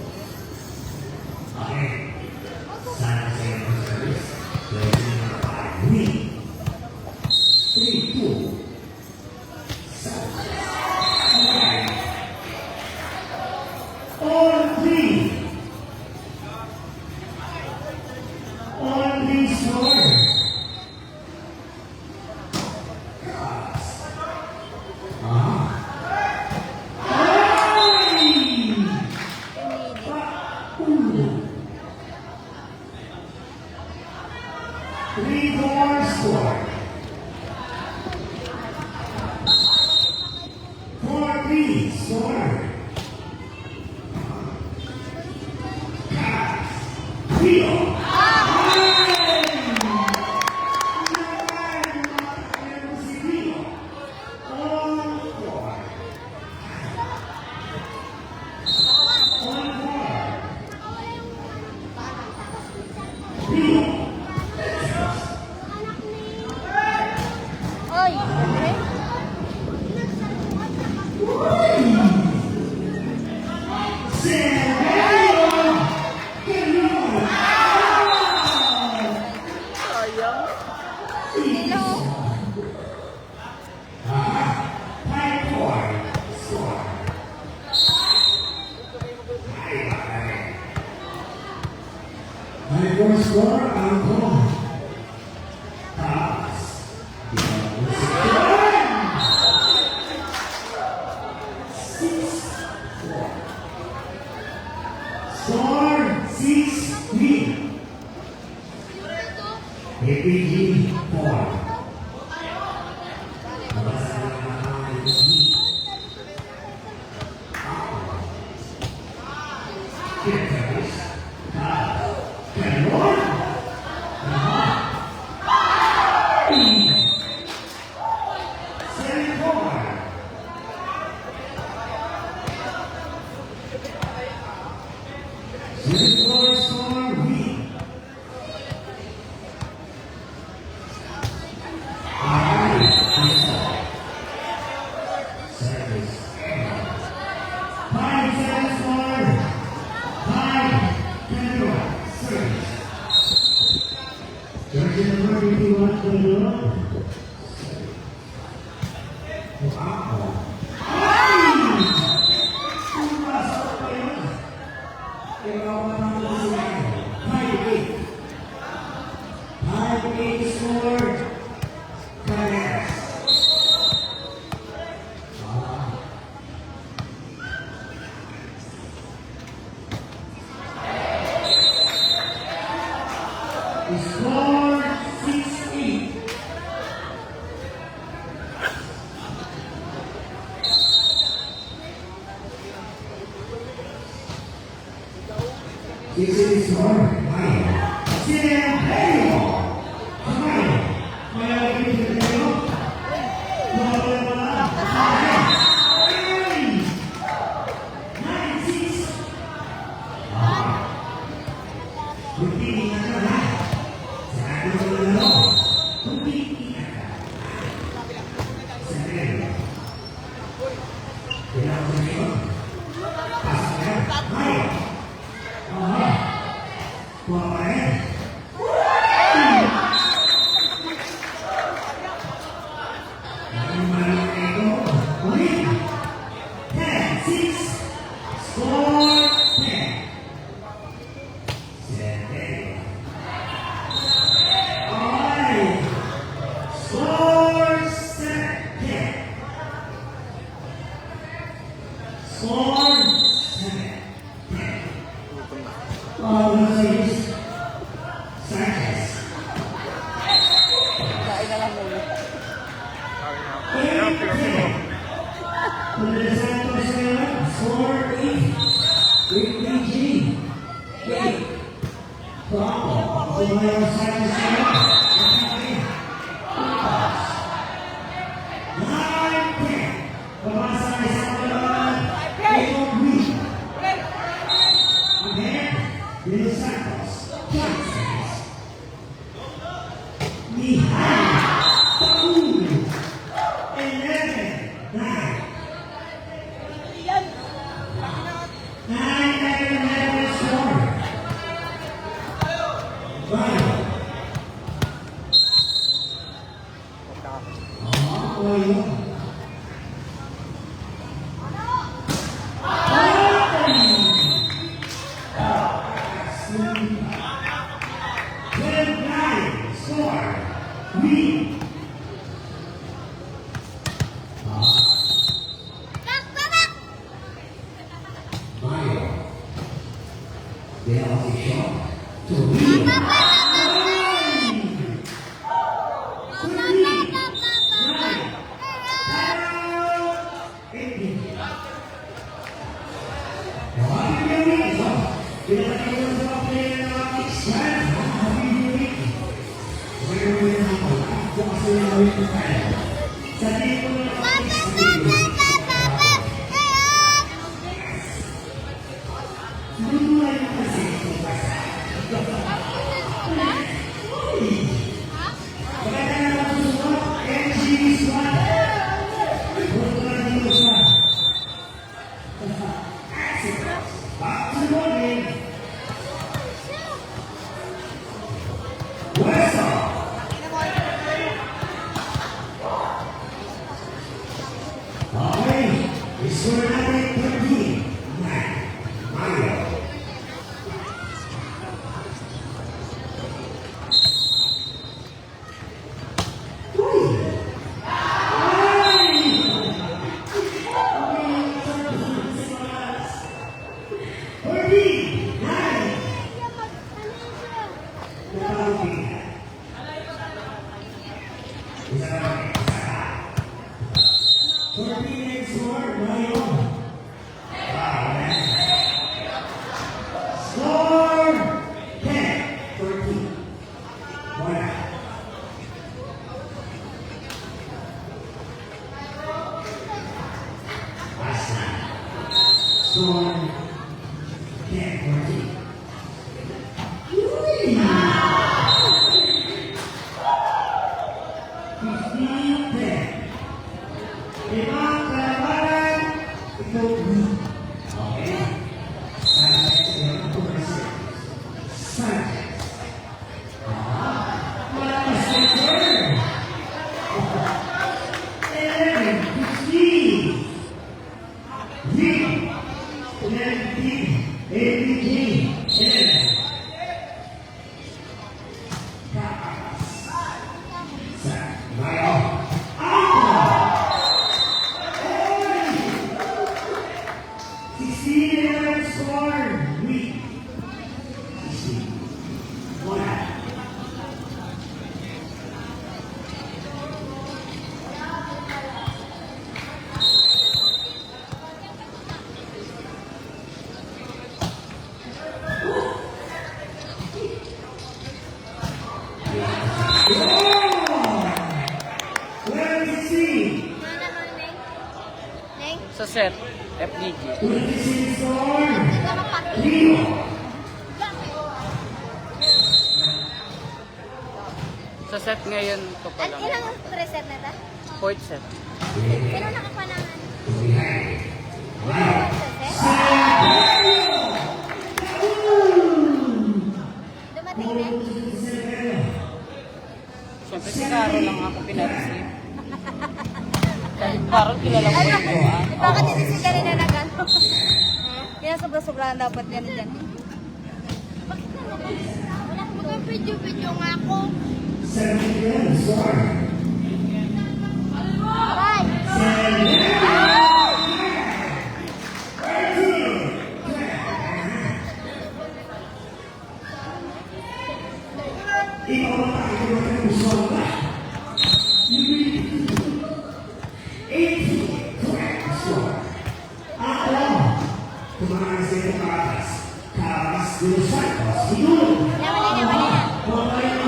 Oy! score ang Cohen. Taas. Score 6-3. APG 4. Score 6-8. This is score 9. Silverio. Kamay. Kaya lagi Silverio. Wala wala. 9-6. Kunti ingat ka na. Sarado ko na laro. Kunti ingat ka. Silverio. Kailangan ko na yun. Pasok na. Mayo. Aha. Kumain. Ulit. 10-6. Score 10. Silverio. Alright. Score 7. Score 7. Luis Sanchez. Kain na lang muna. Andres Santos score 8. Whitney G. 8. Bravo. Sumayaw Sanchez 9-10. Pabasa kay Santos. Jacob Reed. Again, Bill Santos. Johnson. Mihai. Paul. 11-9. 9-11 score. Right. Oh, yun. Score. We. Mayo. They are the shot to Rio. Where Mana naman, Neng? Neng? Sa set, FDG. Hindi ka mapati. Sa set ngayon, ito pa At lang. ilang reset na ta? Fourth set. Pero nakapanangan. Reset? Dumating na? Siyempre, si Caro lang ako pinareceive. Kahit parang kilala ko ito, ah. Bakit hindi si Karina nag-ano? Kaya sobra-sobrahan dapat yan dyan. Bakit na naman? Wala ko mag-video-video nga ako. Bye! Yaman na, yaman na. Ay!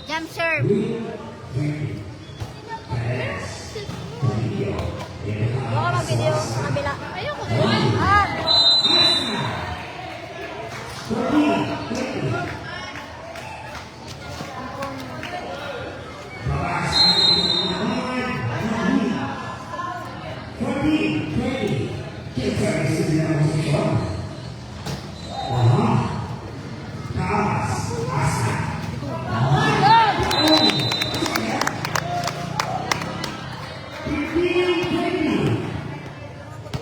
Jump serve. Baka mag-video sa kabila. Ayoko na. Ah!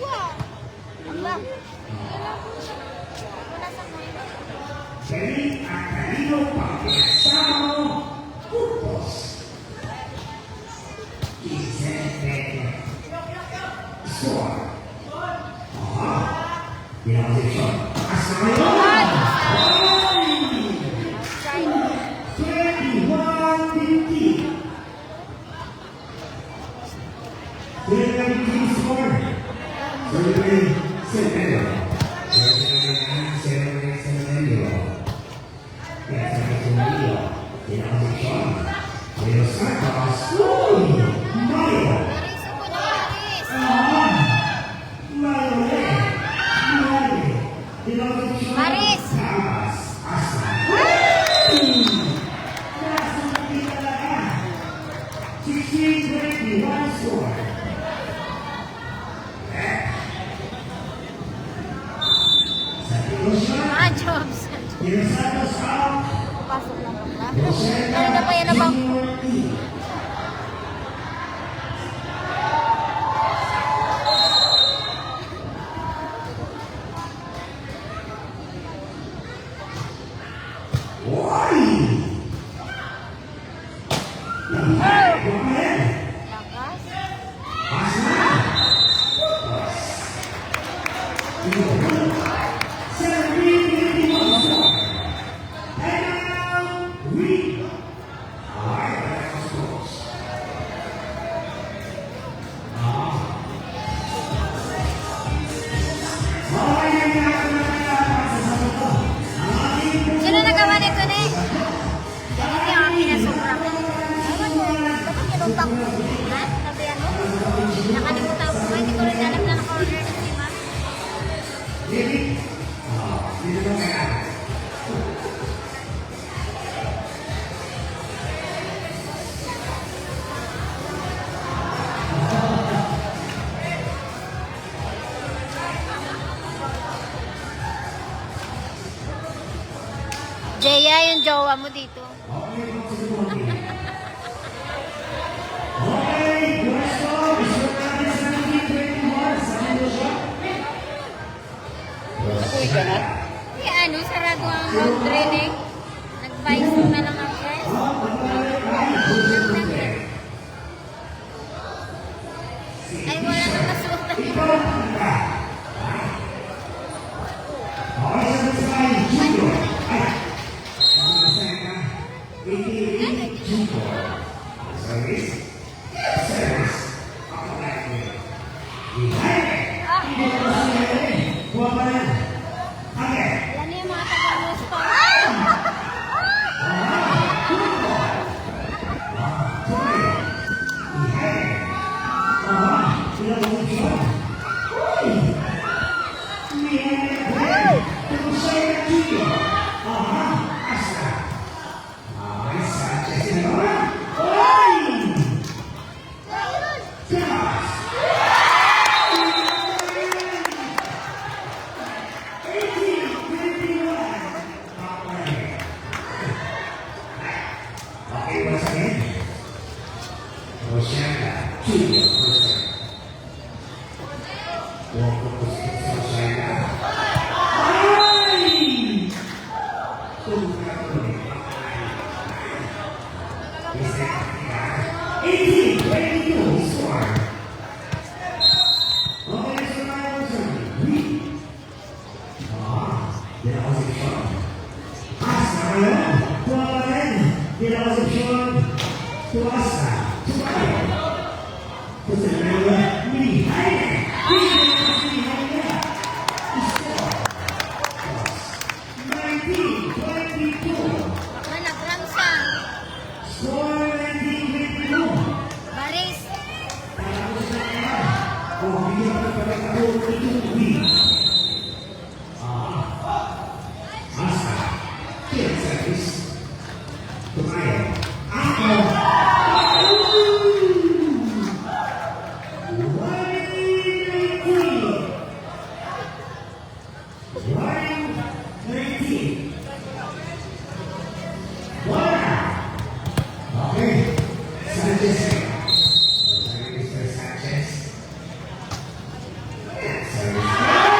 Wow! Ala. Wala sa mga. Jadi akan pakai pupos. Skor. Dia masih shot. Asal 21-50. Jersey number 2 score. Sergio Semedo. Jersey number 9, Sergio Semedo. That's number 2 Leo. De La Ozon. Leo Santos. Mario. Maris, ako na Maris. Mario. De La Ozon. Maris. Tamas. Asa. Nasa nakita talaga. 16-21 score. Sa Tirosyon. Ah, jobs. Leo Santos out. Pasok lang pala. Rosella Ano na pa yan na bang? Junior E. Lakas. Sino nagawa nito ni? Hindi ang akin na sobra. Ewan ko, dapat kinuntak mo. Ha? Sabihan mo? Nakalimutan ko. Hindi ko rin alam na naka-order na si Ma'am. Jaya, yung jowa mo dito. Uy ka na? Eh ano, sarado ang laundry eh. Nag-vice na lang ang dress. Ay, wala nang masuot. Alam niyo yung mga taga-news pa. Okay, once again. Rosella, Julio, Rosella. Walk up the steps, Rosella. Ay! Is that 18-22 score. Okay, so now it's De La Ozon. Hasta ngayon, tuwalan. De La Ozon. Tuwasa. Tuwalan. Kusalawa. Mihaila. Mihaila. Score. 19-22. Baka nag-ramsang. Score 19-22. Baris. Oh, bigyan ka pa ng ako itong week. Asa. Kill service. Tumayo. Ako. Okay. Sanchez. Mr. Sanchez. Service.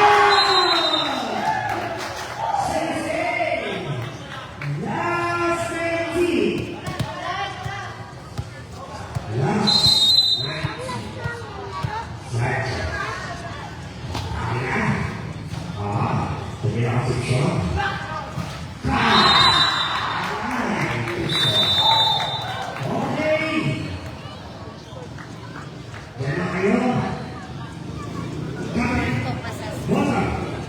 kayo. Kapit. Ito, pasas. Motor.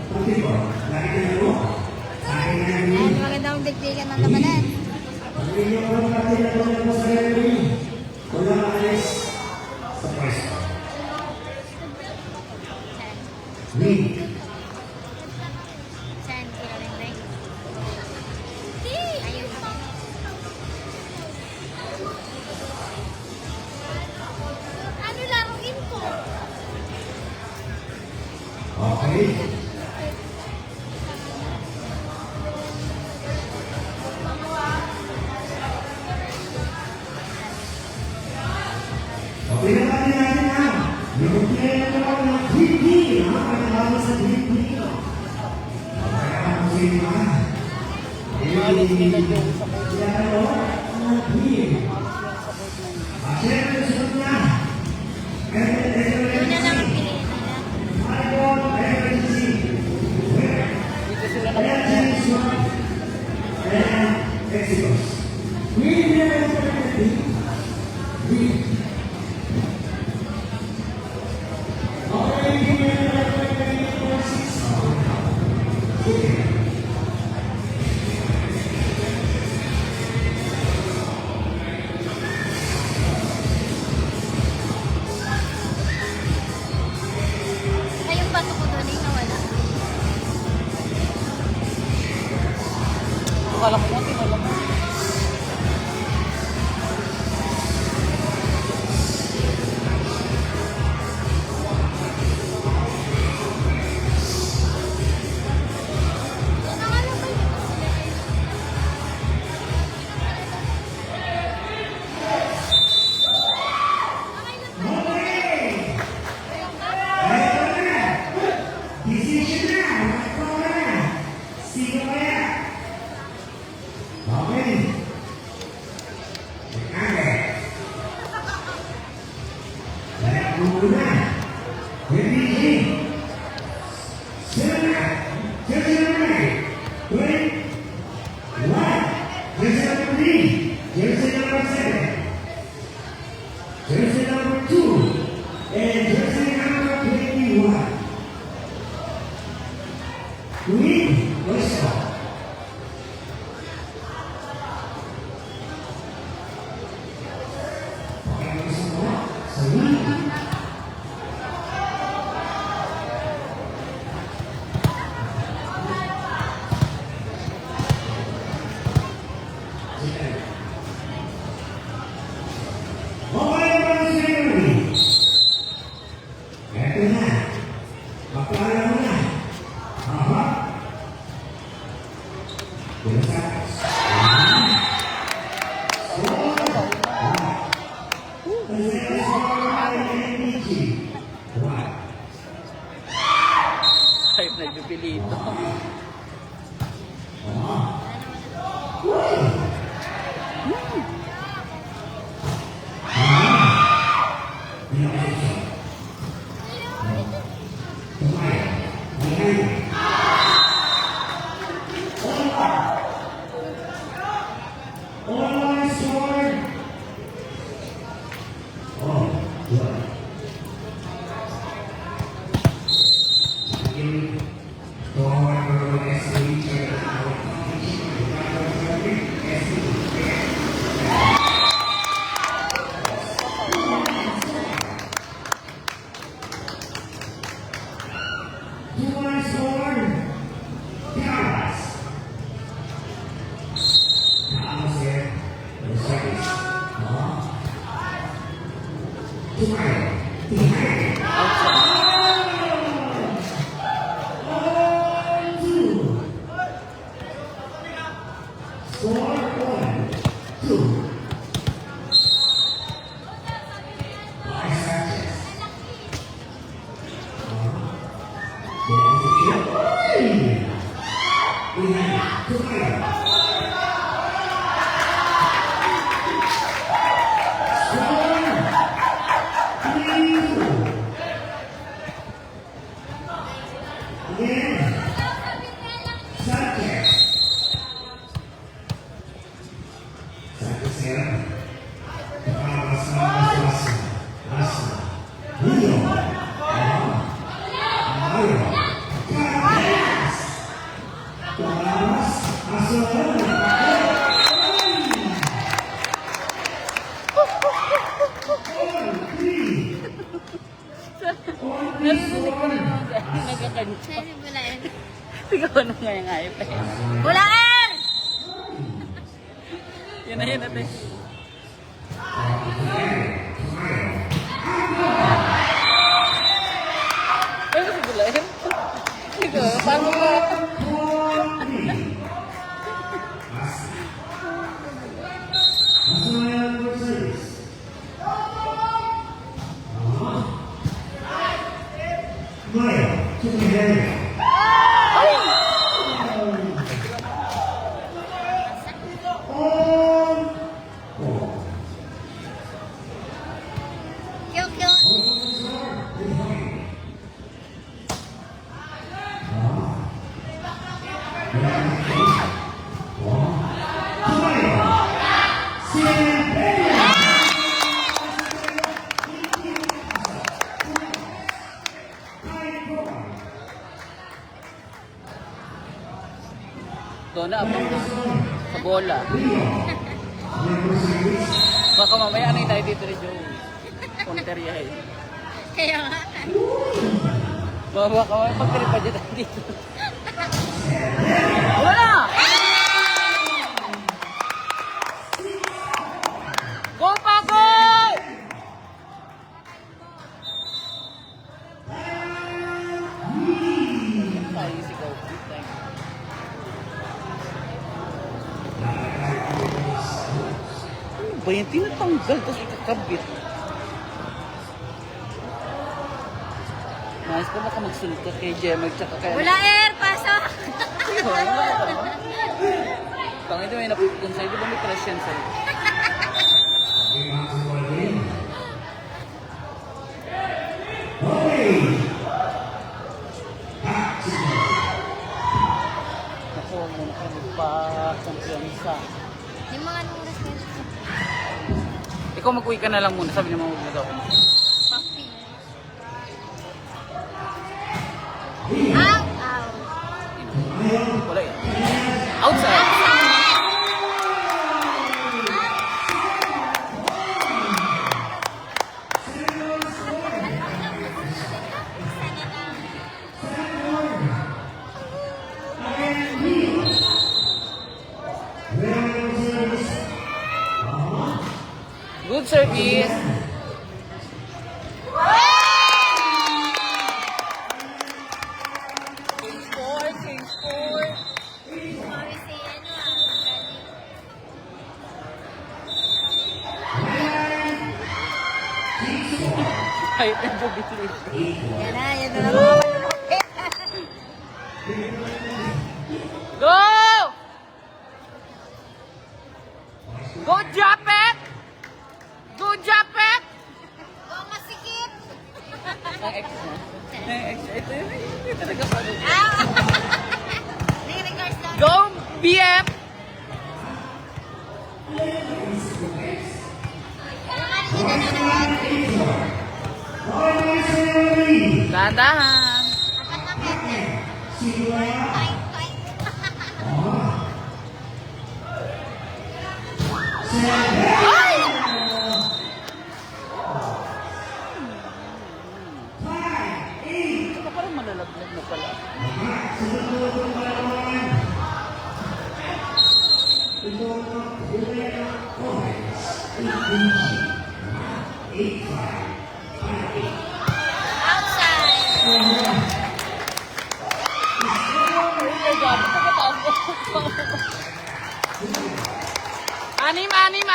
Pati ko. Lagi na mo. Akin na Ayan, yun. magandang digdigan ng labanan. Pag-ibig niyo po natin na doon mo sa referee. Wala maalis sa pwesto. Win. Saan? Kailangan rin. Ayun. Ano laruin ko? Okay. Okay na ba natin ha? Yung player na ako ng DP, ha? Pagkakama sa DP. Pagkakama sa inyo, ha? Maalis nila doon sa board. Kaya ano? Ang team. Siyempre, sunod na. Yun na lang ang piliin nila. Dito sila na Ay, yung bato ko doon ay nawala. Akala ko natin, alam mo. Jersey number 2 and jersey number 21. Win, let's go. Okay, semua. Semua. Okay, mga ceremony. Eto na. Mapala mo na. Aha. Pinasakas. Ay, nagpipilito. Online score. Oh, good. Sanchez. Narinig ko na naman dyan. Nagkakanta. Sino bulain? Tingnan ko na nga yung ayop eh. Bulain! Yun na yun natin. Ay, kasi gulayin. Ikaw, paano ba? Maya, to the area. Kill, kill. Doon na, abang na. Sa bola. Baka mamaya ano yung tayo dito ni Joe. Konteryahin. Kaya nga. Baka mamaya pagkaripa dyan tayo dito. Wala! Go pa, go! Tayo sigaw. Thank you. Ba yung tinatanggal tapos ikakabit? Nais pa baka magsunod ka kay Gemma tsaka kay... Bulain! Pasok! Pangit may napupun sa'yo, di ba may crush yan sa'yo? Ako, huwag mo na kayo magpa-kumpiyansa. Di mga anong oras na yun? Ikaw mag-uwi ka na lang muna, sabi niya huwag na daw. Papi. Out! Out! Wala yan. Outside! Good service. King score. Mami si ano Kahit ang bubitli. Yan na mga malulupit. Go! Go, Japet! Go, Japet! Go, masikip! Ang ex mo. Ang ex. Ito yun. Hindi talaga pa. Regards lang. Go, BF! Dahan-dahan. Apat na pete. Tight, tight. Ay! Ito parang malalaglag na pala.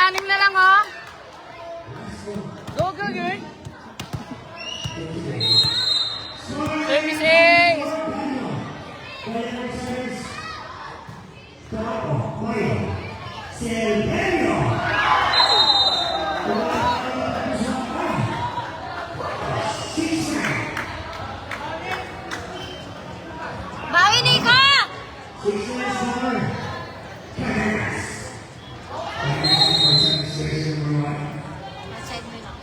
Anim na lang, oh. Go, go, girl. Service ace. Bawi ni ko! Outside mo lang.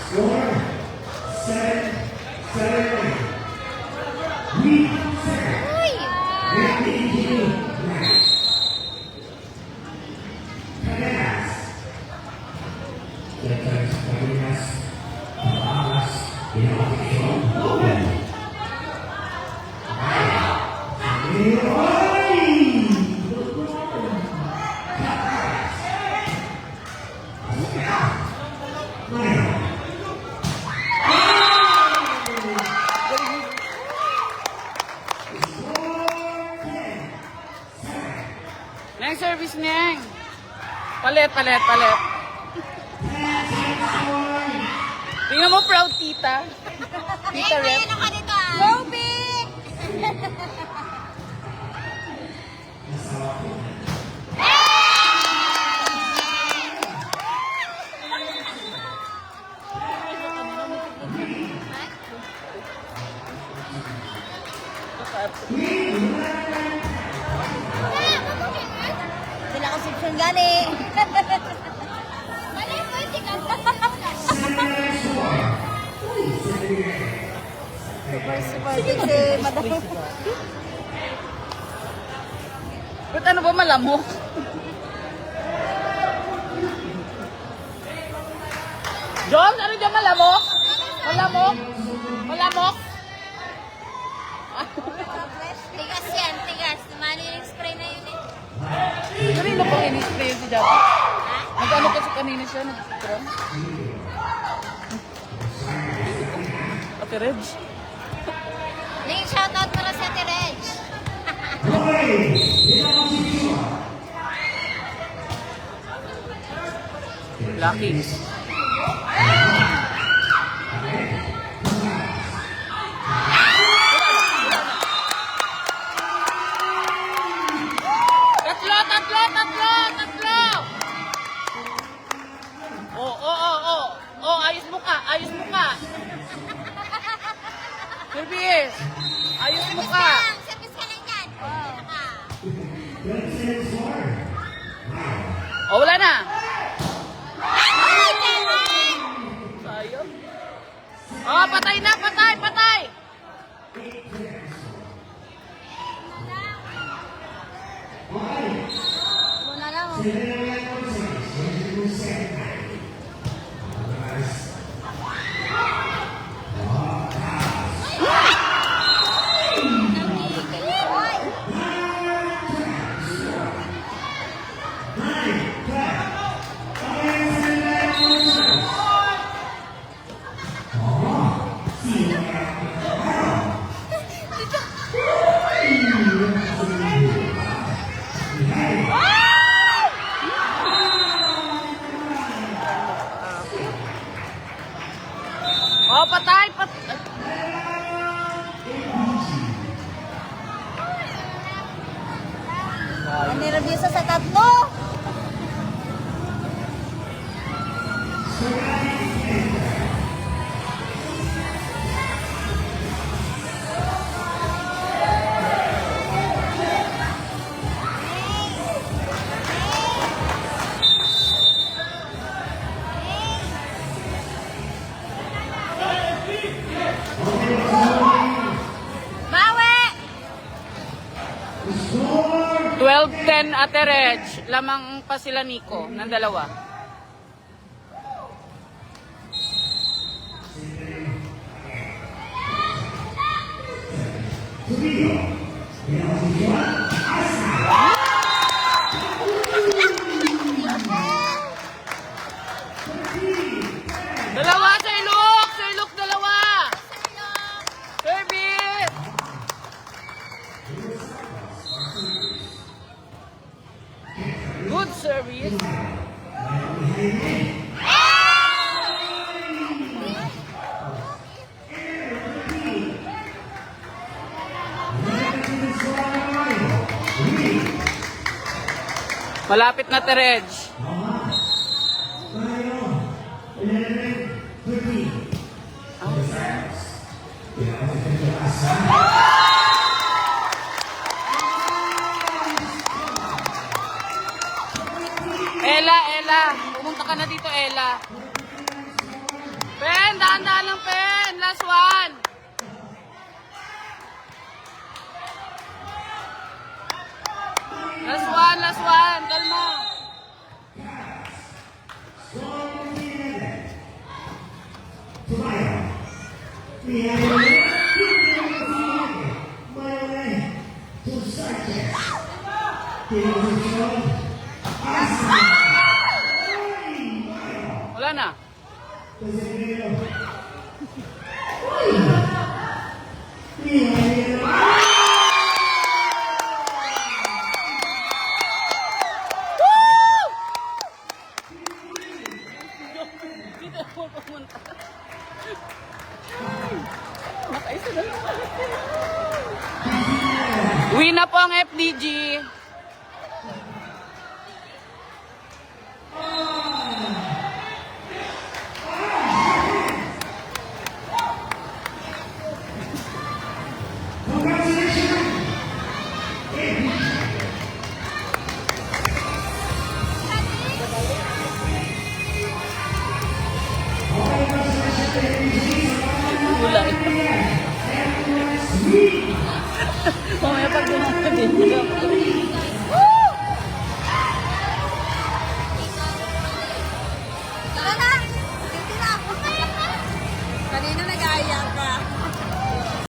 Score 7-9. Lead second. Uy! Randy King Knight. Cadenas. Cadenas. Balas. Innovation. Logan. Neng, service neng. Palit, palit, palit. Tingnan mo, proud tita. Tita Ay, Rep. ano ka dito ah? Go big! Sila ko subsyon gani. Mali po, hindi ka. Super big si Madam. Ba't ano ba malamok? John, ano dyan malamok? Malamok? Malamok? Tigas yan, tigas. Mali spray na yun eh. Kanina pang in-spray si Jabba. Nag-ano kasi kanina siya, nag-spray. Ate Reg. Ning shoutout mo na sa Ate Reg. Lucky. Tatlo, tatlo, tatlo, tatlo! Oh, ayos mo ka, ayos mo ka. Service, ayos mo ka. Service ka lang dyan. Oh, wala na. Ay, Kevin! Sayang. Oh, patay na, patay, patay. Muna lang oh. Oh, patay, patay. Nervyosa sa tatlo. Bawi! 12-10 Ate Reg. Lamang pa sila Nico ng dalawa. Dalawa sa ilok! Sa ilok dalawa! Service! Good service. Malapit na Tereg. Ella, Ella. Pumunta ka na dito, Ella. Pen, dahan-dahan lang, Pen. Last one. Last one. Kalma. Wala na. Dito ako pumunta. Nakaisa na lang. Uwi na po ang FDG. Kulay. Mamaya pag dumakabi.